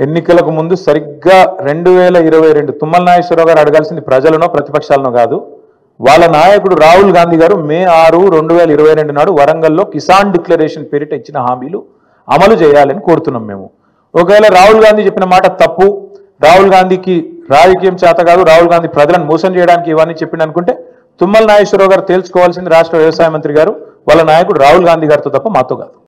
ఎన్నికలకు ముందు సరిగ్గా 2022 తుమ్మల నాగేశ్వరరావు గారు అడగాల్సింది ప్రజలనో ప్రతిపక్షాలనో కాదు, వాళ్ళ నాయకుడు రాహుల్ గాంధీ గారు మే 6, 2022 నాడు వరంగల్లో కిసాన్ డిక్లరేషన్ పేరిట ఇచ్చిన హామీలు అమలు చేయాలని కోరుతున్నాం మేము. ఒకవేళ రాహుల్ గాంధీ చెప్పిన మాట తప్పు, రాహుల్ గాంధీకి రాజకీయం చేత కాదు, రాహుల్ గాంధీ ప్రజలను మోసం చేయడానికి ఇవన్నీ చెప్పింది అనుకుంటే తుమ్మల నాగేశ్వరరావు గారు తేల్చుకోవాల్సింది రాష్ట్ర వ్యవసాయ మంత్రి గారు, వాళ్ళ నాయకుడు రాహుల్ గాంధీ గారితో తప్ప మాతో కాదు.